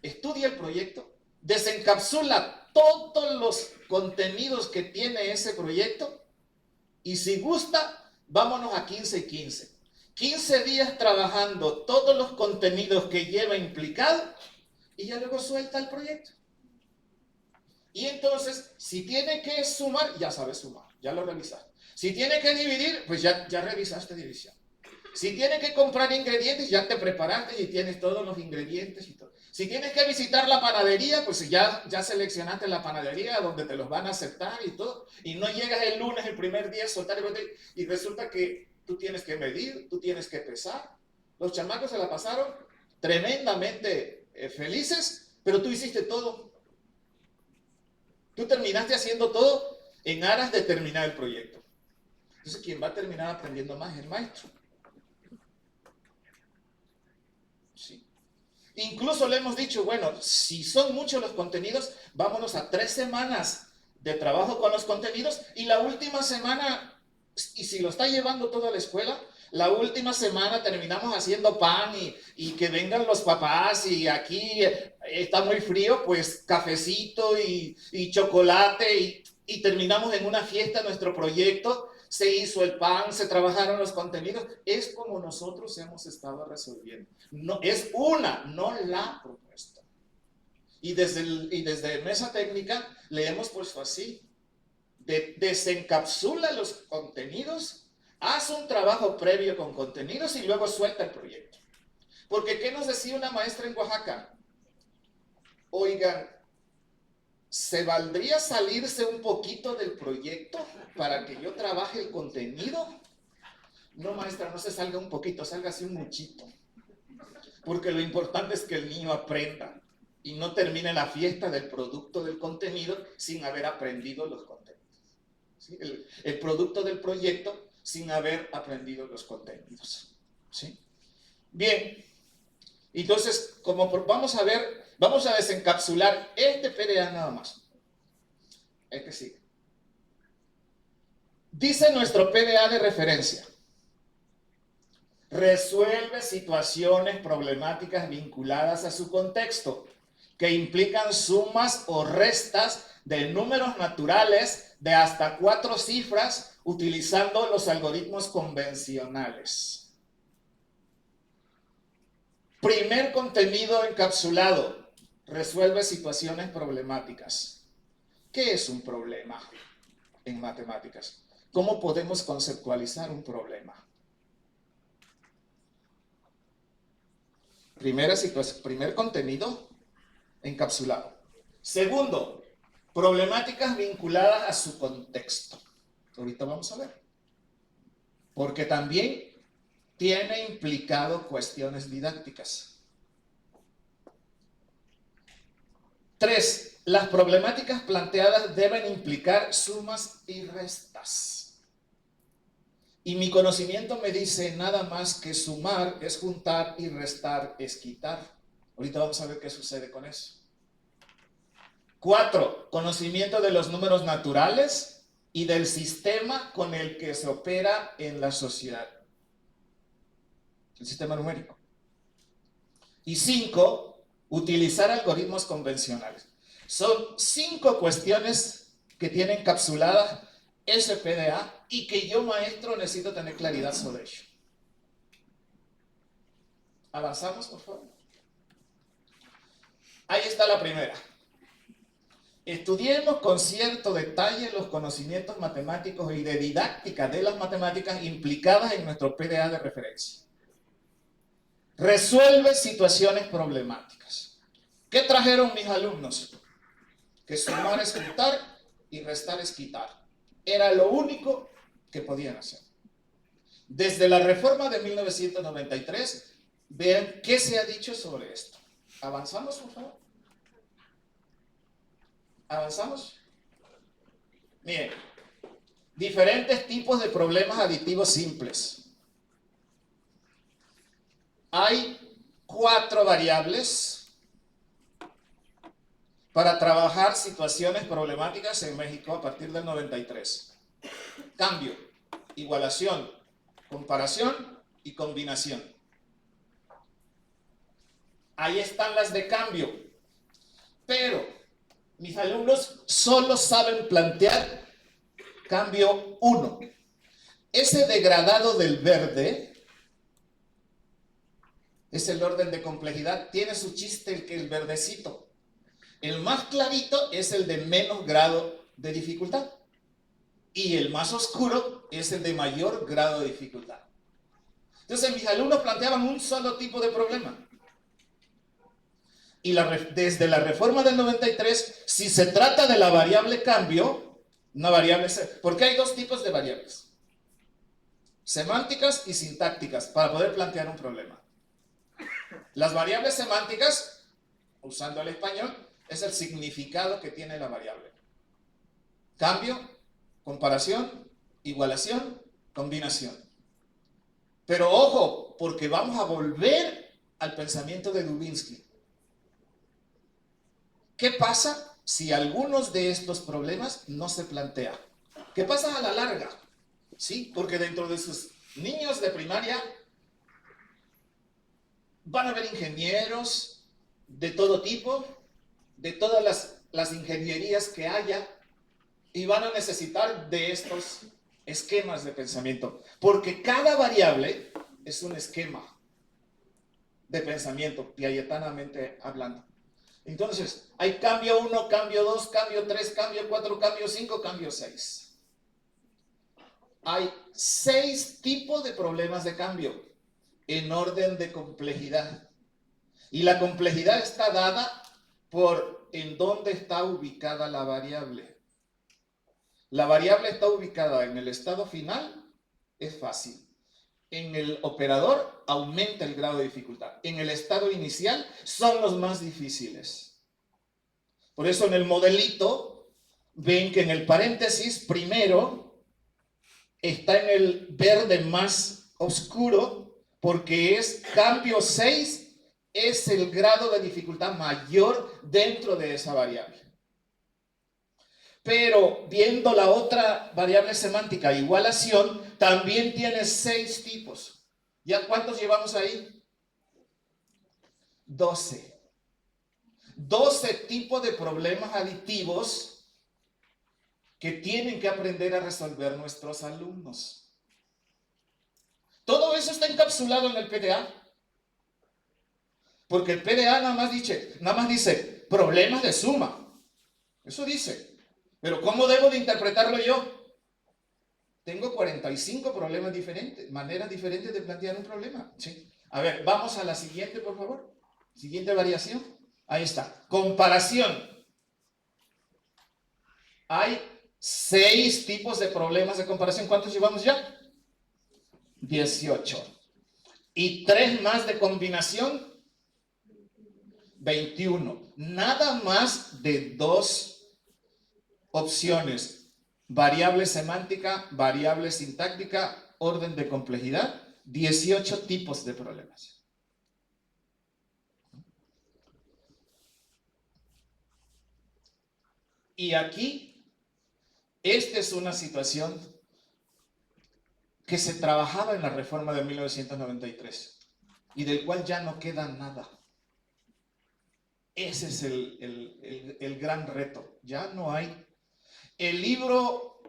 Estudia el proyecto, desencapsula todos los contenidos que tiene ese proyecto, y si gusta, vámonos a 15 y 15. 15 días trabajando todos los contenidos que lleva implicado, y ya luego suelta el proyecto. Y entonces, si tiene que sumar, ya sabes sumar, ya lo revisaste. Si tiene que dividir, pues ya revisaste división. Si tiene que comprar ingredientes, ya te preparaste y tienes todos los ingredientes y todo. Si tienes que visitar la panadería, pues ya seleccionaste la panadería donde te los van a aceptar y todo. Y no llegas el lunes, el primer día, soltar y resulta que tú tienes que medir, tú tienes que pesar. Los chamacos se la pasaron tremendamente felices, pero tú hiciste todo. Tú terminaste haciendo todo en aras de terminar el proyecto. Entonces, quien va a terminar aprendiendo más es el maestro. Sí. Incluso le hemos dicho, bueno, si son muchos los contenidos, vámonos a 3 semanas de trabajo con los contenidos, y la última semana, y si lo está llevando toda la escuela, la última semana terminamos haciendo pan y que vengan los papás, y aquí está muy frío, pues cafecito y chocolate, y terminamos en una fiesta nuestro proyecto. Se hizo el pan, se trabajaron los contenidos. Es como nosotros hemos estado resolviendo. No, es no la propuesta. Y desde Mesa Técnica le hemos puesto así. Desencapsula los contenidos, haz un trabajo previo con contenidos y luego suelta el proyecto. Porque ¿qué nos decía una maestra en Oaxaca? Oigan, ¿se valdría salirse un poquito del proyecto para que yo trabaje el contenido? No, maestra, no se salga un poquito, salga así un muchito. Porque lo importante es que el niño aprenda y no termine la fiesta del producto del contenido sin haber aprendido los contenidos. ¿Sí? El producto del proyecto sin haber aprendido los contenidos. ¿Sí? Bien, entonces, vamos a desencapsular este PDA nada más. Es que sí. Dice nuestro PDA de referencia: resuelve situaciones problemáticas vinculadas a su contexto, que implican sumas o restas de números naturales de hasta 4 cifras utilizando los algoritmos convencionales. Primer contenido encapsulado: resuelve situaciones problemáticas. ¿Qué es un problema en matemáticas? ¿Cómo podemos conceptualizar un problema? Primer contenido encapsulado. Segundo, problemáticas vinculadas a su contexto. Ahorita vamos a ver. Porque también tiene implicado cuestiones didácticas. 3. Las problemáticas planteadas deben implicar sumas y restas. Y mi conocimiento me dice nada más que sumar es juntar y restar es quitar. Ahorita vamos a ver qué sucede con eso. 4. Conocimiento de los números naturales y del sistema con el que se opera en la sociedad. El sistema numérico. Y 5. Utilizar algoritmos convencionales. Son 5 cuestiones que tienen encapsuladas ese PDA y que yo, maestro, necesito tener claridad sobre ello. ¿Avanzamos, por favor? Ahí está la primera. Estudiemos con cierto detalle los conocimientos matemáticos y de didáctica de las matemáticas implicadas en nuestro PDA de referencia. Resuelve situaciones problemáticas. ¿Qué trajeron mis alumnos? Que sumar es juntar y restar es quitar. Era lo único que podían hacer. Desde la reforma de 1993, vean qué se ha dicho sobre esto. ¿Avanzamos, por favor? ¿Avanzamos? Miren, diferentes tipos de problemas aditivos simples. Hay 4 variables para trabajar situaciones problemáticas en México a partir del 93. Cambio, igualación, comparación y combinación. Ahí están las de cambio. Pero mis alumnos solo saben plantear cambio 1. Ese degradado del verde es el orden de complejidad. Tiene su chiste el verdecito. El más clarito es el de menos grado de dificultad. Y el más oscuro es el de mayor grado de dificultad. Entonces mis alumnos planteaban un solo tipo de problema. Y desde la reforma del 93, si se trata de la variable cambio, una variable, porque hay dos tipos de variables, semánticas y sintácticas, para poder plantear un problema. Las variables semánticas, usando el español, es el significado que tiene la variable. Cambio, comparación, igualación, combinación. Pero ojo, porque vamos a volver al pensamiento de Dubinsky. ¿Qué pasa si algunos de estos problemas no se plantean? ¿Qué pasa a la larga? ¿Sí? Porque dentro de sus niños de primaria van a haber ingenieros de todo tipo, de todas las ingenierías que haya, y van a necesitar de estos esquemas de pensamiento. Porque cada variable es un esquema de pensamiento, piagetanamente hablando. Entonces, hay cambio 1, cambio 2, cambio 3, cambio 4, cambio 5, cambio 6. Hay 6 tipos de problemas de cambio en orden de complejidad. Y la complejidad está dada por en dónde está ubicada la variable. La variable está ubicada en el estado final, es fácil. En el operador aumenta el grado de dificultad. En el estado inicial son los más difíciles. Por eso en el modelito ven que en el paréntesis primero está en el verde más oscuro, porque es cambio 6, es el grado de dificultad mayor dentro de esa variable. Pero viendo la otra variable semántica, igualación, también tiene 6 tipos. ¿Ya cuántos llevamos ahí? 12. 12 tipos de problemas aditivos que tienen que aprender a resolver nuestros alumnos. Todo eso está encapsulado en el PDA. Porque el PDA nada más dice problemas de suma. Eso dice. Pero ¿cómo debo de interpretarlo yo? Tengo 45 problemas diferentes, maneras diferentes de plantear un problema. ¿Sí? A ver, vamos a la siguiente, por favor. Siguiente variación. Ahí está. Comparación. Hay 6 tipos de problemas de comparación. ¿Cuántos llevamos ya? 18. Y 3 más de combinación. 21. Nada más de 2 opciones: variable semántica, variable sintáctica, orden de complejidad, 18 tipos de problemas. Y aquí, esta es una situación que se trabajaba en la reforma de 1993 y del cual ya no queda nada. Ese es el gran reto. Ya no hay. El libro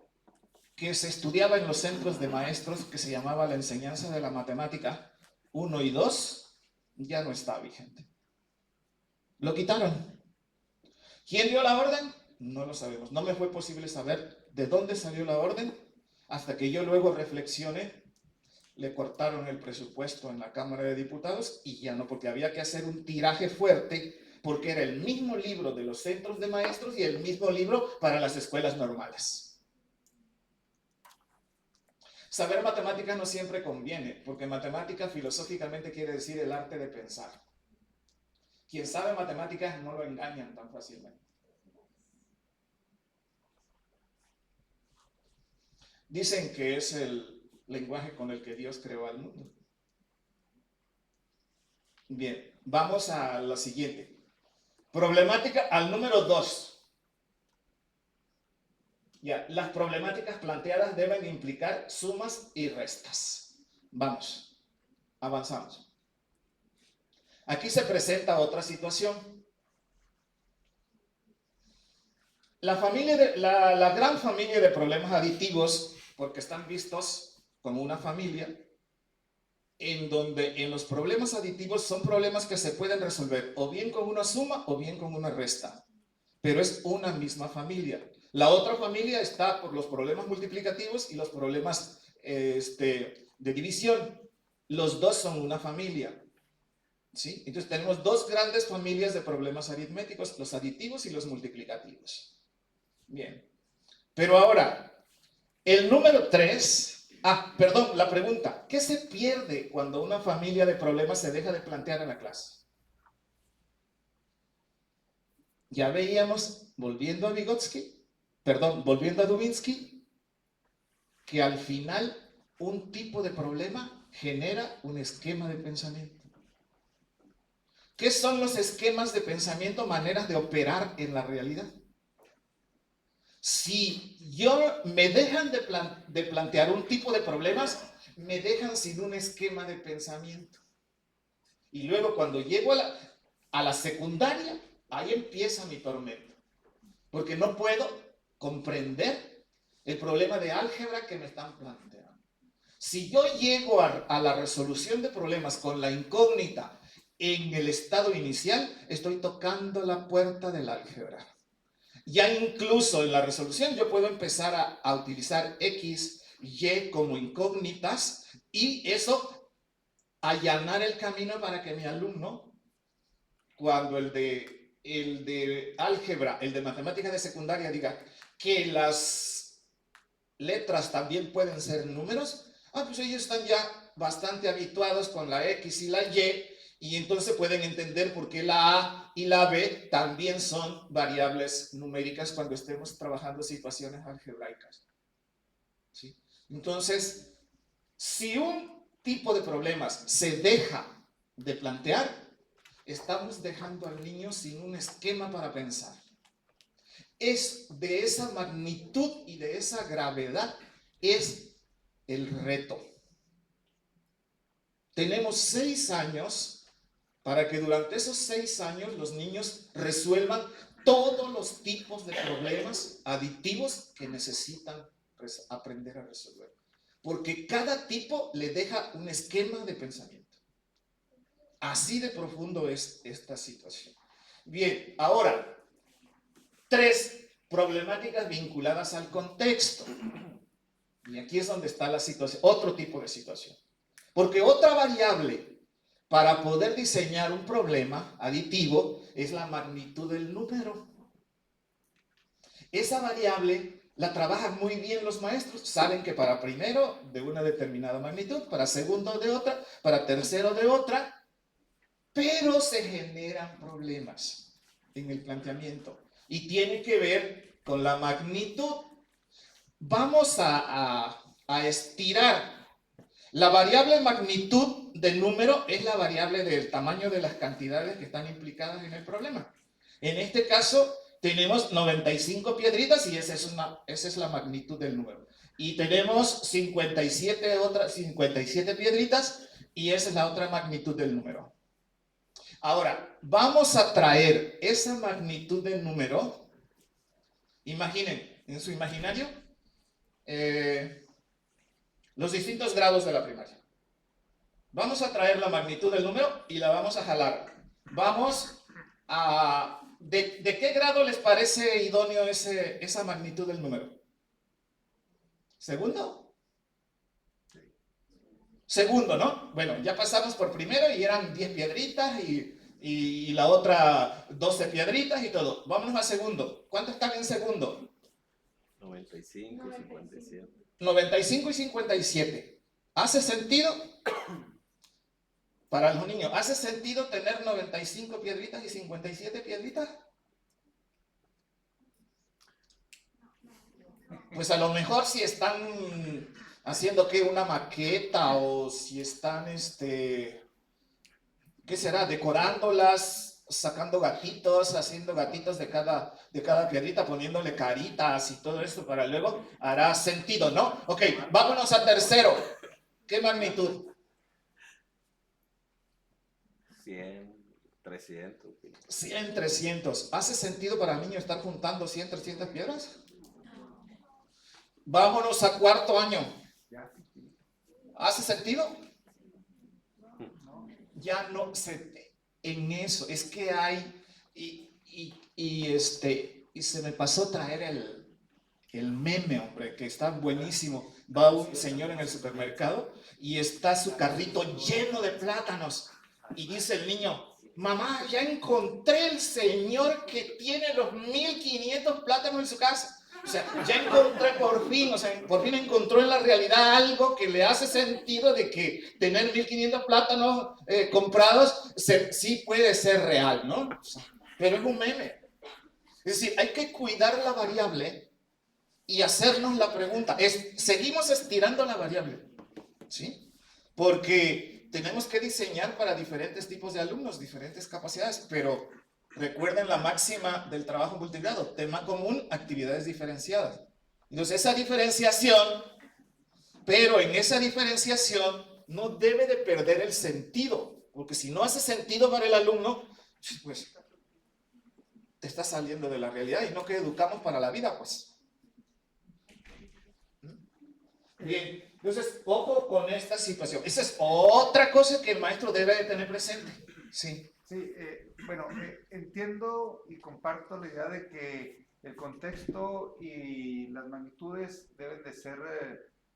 que se estudiaba en los centros de maestros, que se llamaba La enseñanza de la matemática 1 y 2, ya no está vigente. Lo quitaron. ¿Quién dio la orden? No lo sabemos. No me fue posible saber de dónde salió la orden hasta que yo luego reflexioné. Le cortaron el presupuesto en la Cámara de Diputados y ya no, porque había que hacer un tiraje fuerte, porque era el mismo libro de los centros de maestros y el mismo libro para las escuelas normales. Saber matemáticas no siempre conviene, porque matemática filosóficamente quiere decir el arte de pensar. Quien sabe matemáticas no lo engañan tan fácilmente. Dicen que es el lenguaje con el que Dios creó al mundo. Bien, vamos a lo siguiente. Problemática al número 2. Ya, las problemáticas planteadas deben implicar sumas y restas. Vamos, avanzamos. Aquí se presenta otra situación. La gran familia de problemas aditivos, porque están vistos como una familia, en donde en los problemas aditivos son problemas que se pueden resolver o bien con una suma o bien con una resta, pero es una misma familia. La otra familia está por los problemas multiplicativos y los problemas de división. Los dos son una familia, ¿sí? Entonces tenemos dos grandes familias de problemas aritméticos, los aditivos y los multiplicativos. Bien, pero ahora, el número 3... perdón, la pregunta, ¿qué se pierde cuando una familia de problemas se deja de plantear en la clase? Ya veíamos, volviendo a Dubinsky, que al final un tipo de problema genera un esquema de pensamiento. ¿Qué son los esquemas de pensamiento? Maneras de operar en la realidad. Si me dejan de plantear un tipo de problemas, me dejan sin un esquema de pensamiento. Y luego cuando llego a la secundaria, ahí empieza mi tormento. Porque no puedo comprender el problema de álgebra que me están planteando. Si yo llego a la resolución de problemas con la incógnita en el estado inicial, estoy tocando la puerta del álgebra. Ya incluso en la resolución yo puedo empezar a utilizar X, Y como incógnitas y eso allanar el camino para que mi alumno, cuando el de álgebra, el de matemáticas de secundaria diga que las letras también pueden ser números, pues ellos están ya bastante habituados con la X y la Y entonces pueden entender por qué la A y la B también son variables numéricas cuando estemos trabajando situaciones algebraicas. ¿Sí? Entonces, si un tipo de problemas se deja de plantear, estamos dejando al niño sin un esquema para pensar. Es de esa magnitud y de esa gravedad es el reto. Tenemos 6 años para que durante esos 6 años los niños resuelvan todos los tipos de problemas aditivos que necesitan aprender a resolver. Porque cada tipo le deja un esquema de pensamiento. Así de profundo es esta situación. Bien, ahora, 3 problemáticas vinculadas al contexto. Y aquí es donde está la situación, otro tipo de situación. Porque otra variable para poder diseñar un problema aditivo es la magnitud del número. Esa variable la trabajan muy bien los maestros. Saben que para primero de una determinada magnitud, para segundo de otra, para tercero de otra, pero se generan problemas en el planteamiento y tiene que ver con la magnitud. Vamos a estirar. La variable magnitud del número es la variable del tamaño de las cantidades que están implicadas en el problema. En este caso tenemos 95 piedritas y esa es la magnitud del número. Y tenemos 57 piedritas y esa es la otra magnitud del número. Ahora, vamos a traer esa magnitud del número. Imaginen, en su imaginario, los distintos grados de la primaria. Vamos a traer la magnitud del número y la vamos a jalar. Vamos a... ¿De qué grado les parece idóneo esa magnitud del número? ¿Segundo? Segundo, ¿no? Bueno, ya pasamos por primero y eran 10 piedritas y la otra 12 piedritas y todo. Vámonos a segundo. ¿Cuántos están en segundo? 95 y 57. 95 y 57. ¿Hace sentido? Para los niños, ¿hace sentido tener 95 piedritas y 57 piedritas? Pues a lo mejor si están haciendo una maqueta o si están, ¿qué será? Decorándolas sacando gatitos, haciendo gatitos de cada piedrita, poniéndole caritas y todo esto para luego hará sentido, ¿no? Ok, vámonos a tercero. ¿Qué magnitud? 100, 300. 100, 300. ¿Hace sentido para el niño estar juntando 100, 300 piedras? Vámonos a cuarto año. ¿Hace sentido? Ya no se... En eso, es que hay... Y se me pasó traer el meme, hombre, que está buenísimo. Va un señor en el supermercado y está su carrito lleno de plátanos. Y dice el niño, mamá, ya encontré el señor que tiene los 1500 plátanos en su casa. O sea, ya encontré por fin encontró en la realidad algo que le hace sentido de que tener 1500 plátanos comprados sí puede ser real, ¿no? O sea, pero es un meme. Es decir, hay que cuidar la variable y hacernos la pregunta. ¿Seguimos estirando la variable? ¿Sí? Porque tenemos que diseñar para diferentes tipos de alumnos, diferentes capacidades, pero recuerden la máxima del trabajo multigrado, tema común, actividades diferenciadas. Entonces esa diferenciación, pero en esa diferenciación no debe de perder el sentido, porque si no hace sentido para el alumno, pues te está saliendo de la realidad y no que educamos para la vida, pues. Bien, entonces, ojo con esta situación. Esa es otra cosa que el maestro debe de tener presente. Sí. Sí, bueno, entiendo y comparto la idea de que el contexto y las magnitudes deben de ser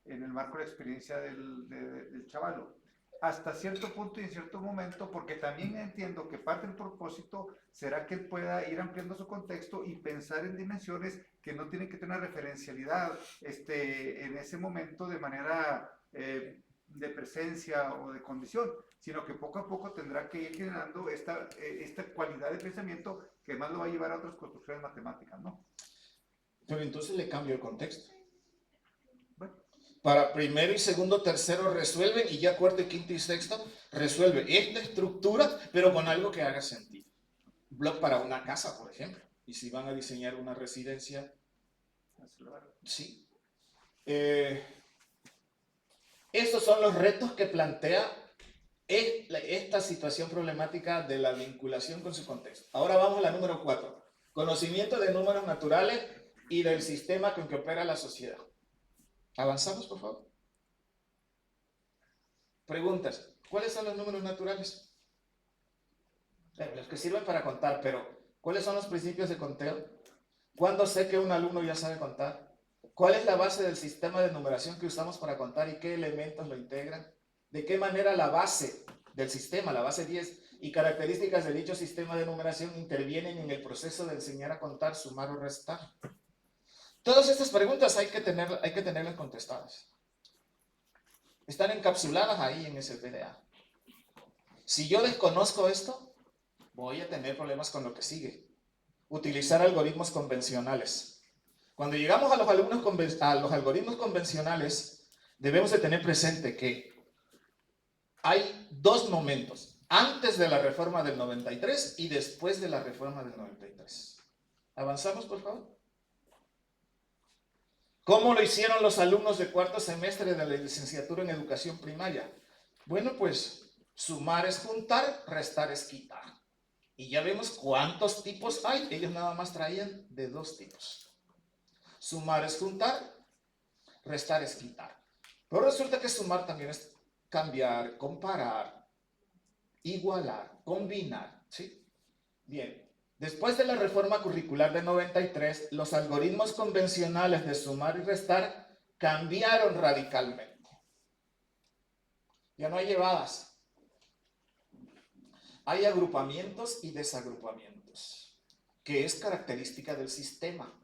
en el marco de la experiencia del chavalo. Hasta cierto punto y en cierto momento, porque también entiendo que parte del propósito será que él pueda ir ampliando su contexto y pensar en dimensiones que no tienen que tener referencialidad en ese momento de manera de presencia o de condición, sino que poco a poco tendrá que ir generando esta cualidad de pensamiento que más lo va a llevar a otras construcciones matemáticas, ¿no? Pero entonces le cambio el contexto. Para primero y segundo, tercero resuelven y ya cuarto y quinto y sexto resuelve esta estructura, pero con algo que haga sentido. Blog para una casa, por ejemplo. Y si van a diseñar una residencia, sí. Estos son los retos que plantea esta situación problemática de la vinculación con su contexto. Ahora vamos a la número 4. Conocimiento de números naturales y del sistema con que opera la sociedad. Avanzamos, por favor. Preguntas. ¿Cuáles son los números naturales? Los que sirven para contar, pero ¿cuáles son los principios de conteo? ¿Cuándo sé que un alumno ya sabe contar? ¿Cuál es la base del sistema de numeración que usamos para contar y qué elementos lo integran? ¿De qué manera la base del sistema, la base 10, y características de dicho sistema de numeración intervienen en el proceso de enseñar a contar, sumar o restar? Todas estas preguntas hay que tenerlas contestadas. Están encapsuladas ahí en ese PDA. Si yo desconozco esto, voy a tener problemas con lo que sigue. Utilizar algoritmos convencionales. Cuando llegamos a los algoritmos convencionales, debemos de tener presente que hay dos momentos, antes de la reforma del 93 y después de la reforma del 93. ¿Avanzamos, por favor? ¿Cómo lo hicieron los alumnos de cuarto semestre de la licenciatura en educación primaria? Bueno, pues sumar es juntar, restar es quitar. Y ya vemos cuántos tipos hay. Ellos nada más traían de 2 tipos. Sumar es juntar, restar es quitar. Pero resulta que sumar también es cambiar, comparar, igualar, combinar, ¿sí? Bien. Después de la reforma curricular de 93, los algoritmos convencionales de sumar y restar cambiaron radicalmente. Ya no hay llevadas. Hay agrupamientos y desagrupamientos, que es característica del sistema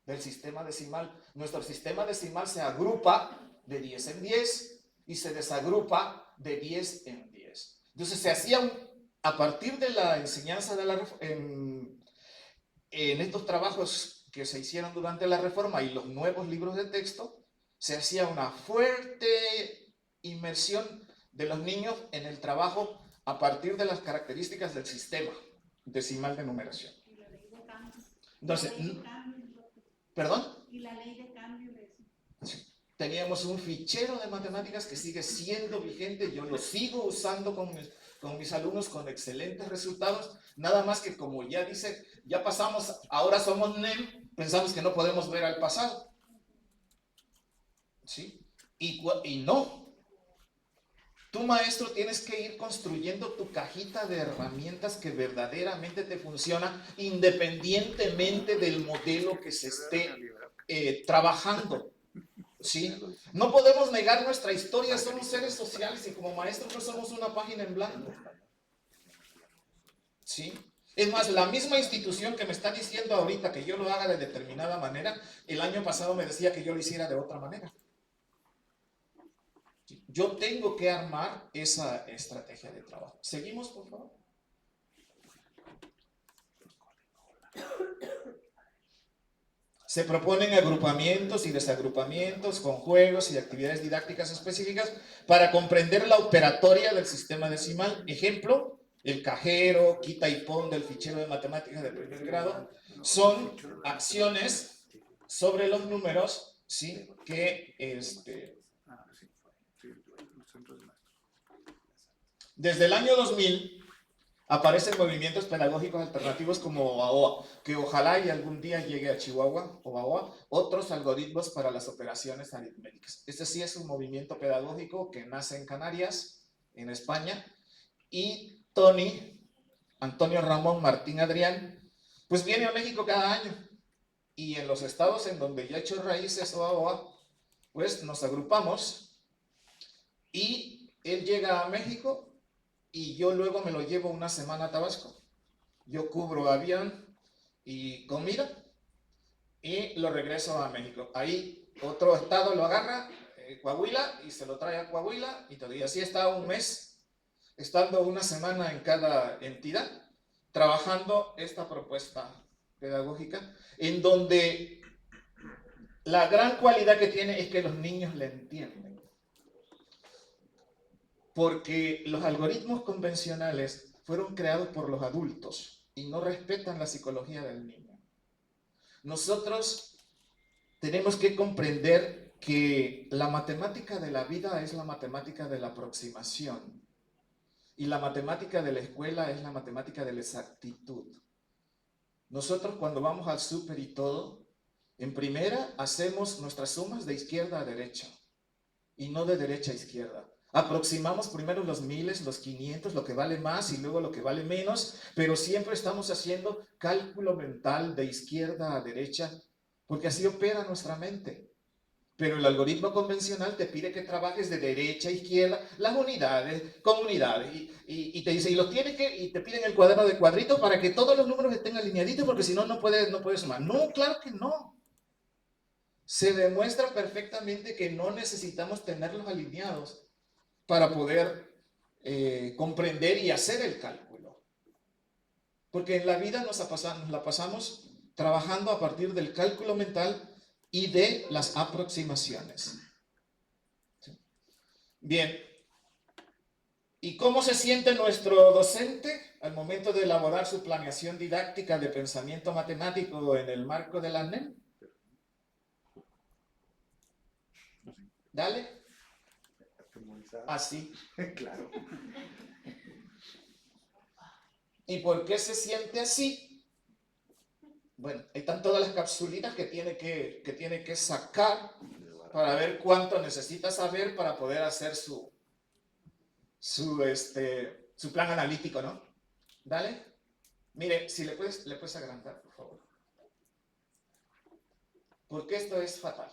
decimal. Nuestro sistema decimal se agrupa de 10 en 10 y se desagrupa de 10 en 10. Entonces se hacía a partir de la enseñanza en estos trabajos que se hicieron durante la reforma y los nuevos libros de texto, se hacía una fuerte inmersión de los niños en el trabajo a partir de las características del sistema. decimal de numeración. Y la ley de cambio. Entonces, La ley de cambio. ¿perdón? Y la ley de cambio de eso. Teníamos un fichero de matemáticas que sigue siendo vigente, yo lo sigo usando con mis alumnos con excelentes resultados, nada más que como ya dice, ya pasamos, ahora somos NEM, pensamos que no podemos ver al pasado. ¿Sí? Y no. Tú, maestro, tienes que ir construyendo tu cajita de herramientas que verdaderamente te funciona independientemente del modelo que se esté trabajando. ¿Sí? No podemos negar nuestra historia, somos seres sociales y como maestros no somos una página en blanco. ¿Sí? Es más, la misma institución que me está diciendo ahorita que yo lo haga de determinada manera, el año pasado me decía que yo lo hiciera de otra manera. Yo tengo que armar esa estrategia de trabajo. ¿Seguimos, por favor? Se proponen agrupamientos y desagrupamientos con juegos y actividades didácticas específicas para comprender la operatoria del sistema decimal. Ejemplo, el cajero, quita y pon del fichero de matemáticas de primer grado. Son acciones sobre los números, ¿sí? Que desde el año 2000 aparecen movimientos pedagógicos alternativos como AOA, que ojalá y algún día llegue a Chihuahua o AOA, otros algoritmos para las operaciones aritméticas. Este sí es un movimiento pedagógico que nace en Canarias, en España, y Antonio Ramón Martín Adrián, pues viene a México cada año, y en los estados en donde ya ha hecho raíces o AOA, pues nos agrupamos, y él llega a México, y yo luego me lo llevo una semana a Tabasco. Yo cubro avión y comida y lo regreso a México. Ahí otro estado lo agarra, Coahuila, y se lo trae a Coahuila y todo. Y así está un mes, estando una semana en cada entidad, trabajando esta propuesta pedagógica, en donde la gran cualidad que tiene es que los niños le entienden. Porque los algoritmos convencionales fueron creados por los adultos y no respetan la psicología del niño. Nosotros tenemos que comprender que la matemática de la vida es la matemática de la aproximación y la matemática de la escuela es la matemática de la exactitud. Nosotros cuando vamos al súper y todo, en primera hacemos nuestras sumas de izquierda a derecha y no de derecha a izquierda. Aproximamos primero los miles, los 500, lo que vale más y luego lo que vale menos, pero siempre estamos haciendo cálculo mental de izquierda a derecha, porque así opera nuestra mente. Pero el algoritmo convencional te pide que trabajes de derecha a izquierda, las unidades, comunidades, y te dice, y te piden el cuaderno de cuadritos para que todos los números estén alineaditos, porque si no, no puedes sumar. No, claro que no. Se demuestra perfectamente que no necesitamos tenerlos alineados para poder comprender y hacer el cálculo. Porque en la vida nos la pasamos trabajando a partir del cálculo mental y de las aproximaciones. Bien. ¿Y cómo se siente nuestro docente al momento de elaborar su planeación didáctica de pensamiento matemático en el marco de la NEM? Dale. Así. Claro. ¿Y por qué se siente así? Bueno, ahí están todas las capsulitas que tiene que sacar para ver cuánto necesita saber para poder hacer su plan analítico, ¿no? Dale. Mire, si le puedes agrandar, por favor. Porque esto es fatal.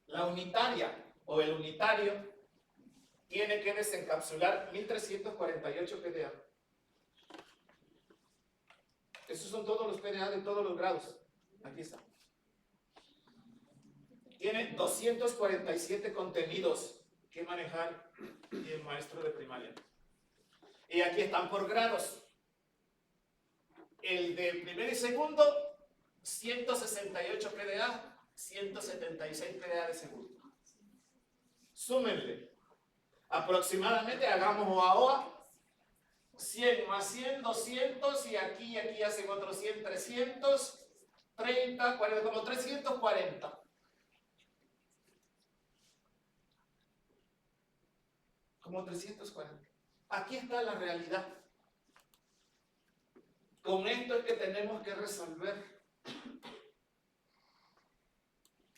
La unitaria o el unitario tiene que desencapsular 1348 PDA. Esos son todos los PDA de todos los grados. Aquí está. Tiene 247 contenidos que manejar el maestro de primaria. Y aquí están por grados. El de primero y segundo, 168 PDA, 176 PDA de segundo. Súmenle. Aproximadamente, hagamos OA. 100 más 100, 200, y aquí hacen otros 100, 300, 30, 40, como 340. Como 340. Aquí está la realidad. Con esto es que tenemos que resolver.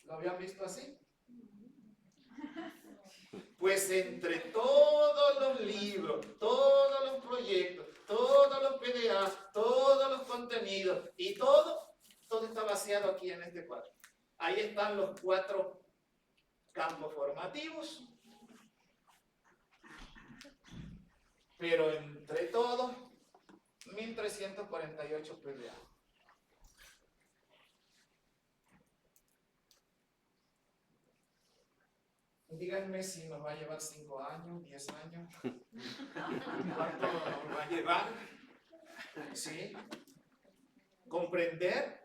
¿Lo habían visto así? Pues entre todos los libros, todos los proyectos, todos los PDA, todos los contenidos y todo está vaciado aquí en este cuadro. Ahí están los 4 campos formativos. Pero entre todos, 1348 PDA. Díganme si nos va a llevar 5 años, 10 años. ¿Cuánto nos va a llevar? ¿Sí? ¿Comprender?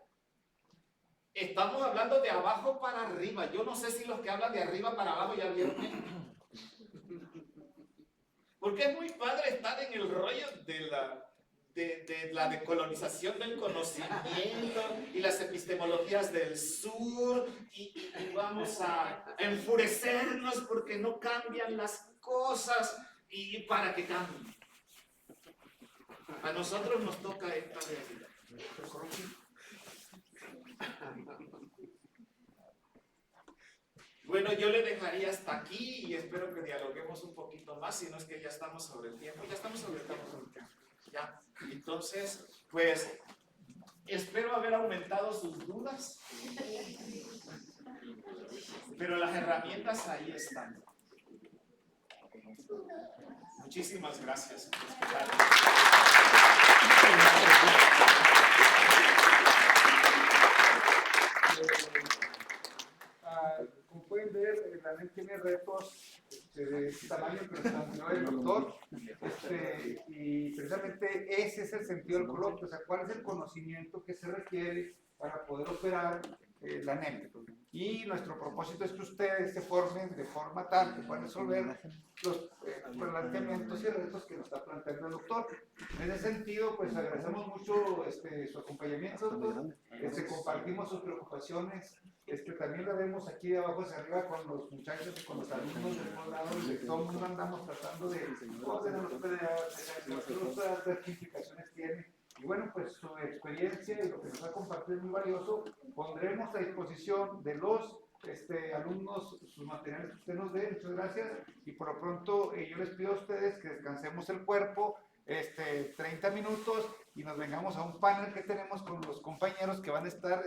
Estamos hablando de abajo para arriba. Yo no sé si los que hablan de arriba para abajo ya vieron esto. Porque es muy padre estar en el rollo de la decolonización del conocimiento y las epistemologías del sur y vamos a enfurecernos porque no cambian las cosas y para que cambien. A nosotros nos toca esta realidad. Bueno, yo le dejaría hasta aquí y espero que dialoguemos un poquito más, si no es que ya estamos sobre el tiempo. Ya estamos sobre el tiempo. ¿Ya? Entonces, pues, espero haber aumentado sus dudas, pero las herramientas ahí están. Muchísimas gracias por escucharme. Como pueden ver, la NEP tiene retos de este tamaño que nos mencionó el doctor, y precisamente ese es el sentido del coloquio, o sea, cuál es el conocimiento que se requiere para poder operar la NEP. Y nuestro propósito es que ustedes se formen de forma tal que puedan resolver los planteamientos y retos que nos está planteando el doctor. En ese sentido, pues agradecemos mucho su acompañamiento, doctor. Compartimos sus preocupaciones. También lo vemos aquí de abajo hacia arriba con los muchachos y con los alumnos del posgrado, de todo el mundo andamos tratando de ordenar los PDA, ver qué implicaciones tiene. Y bueno, pues su experiencia y lo que nos ha compartido es muy valioso. Pondremos a disposición de los alumnos sus materiales que usted nos dé. Muchas gracias. Y por lo pronto yo les pido a ustedes que descansemos el cuerpo 30 minutos y nos vengamos a un panel que tenemos con los compañeros que van a estar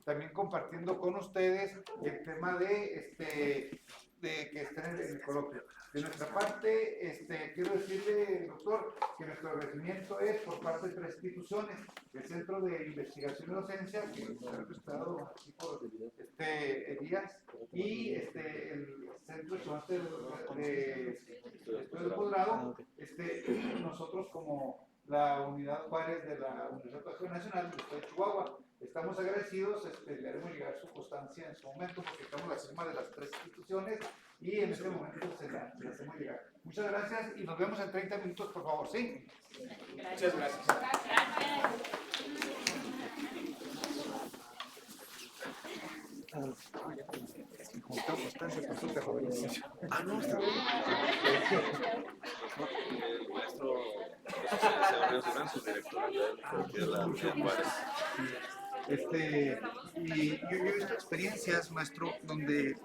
también compartiendo con ustedes el tema de que estén en el coloquio. De nuestra parte, quiero decirle, doctor, que nuestro agradecimiento es por parte de 3 instituciones: el Centro de Investigación y Docencia, que nos ha representado aquí por Díaz, y el Centro de Estudio de Posgrado, y nosotros como la Unidad Juárez de la Universidad Autónoma Nacional del Estado de Chihuahua. Estamos agradecidos, le haremos llegar su constancia en su momento, porque estamos la firma de las 3 instituciones y en este momento se la hacemos llegar. Muchas gracias y nos vemos en 30 minutos, por favor, ¿sí? Muchas gracias. No, está bien. El maestro José su director de la Universidad Juárez. Y yo he visto experiencias, maestro, donde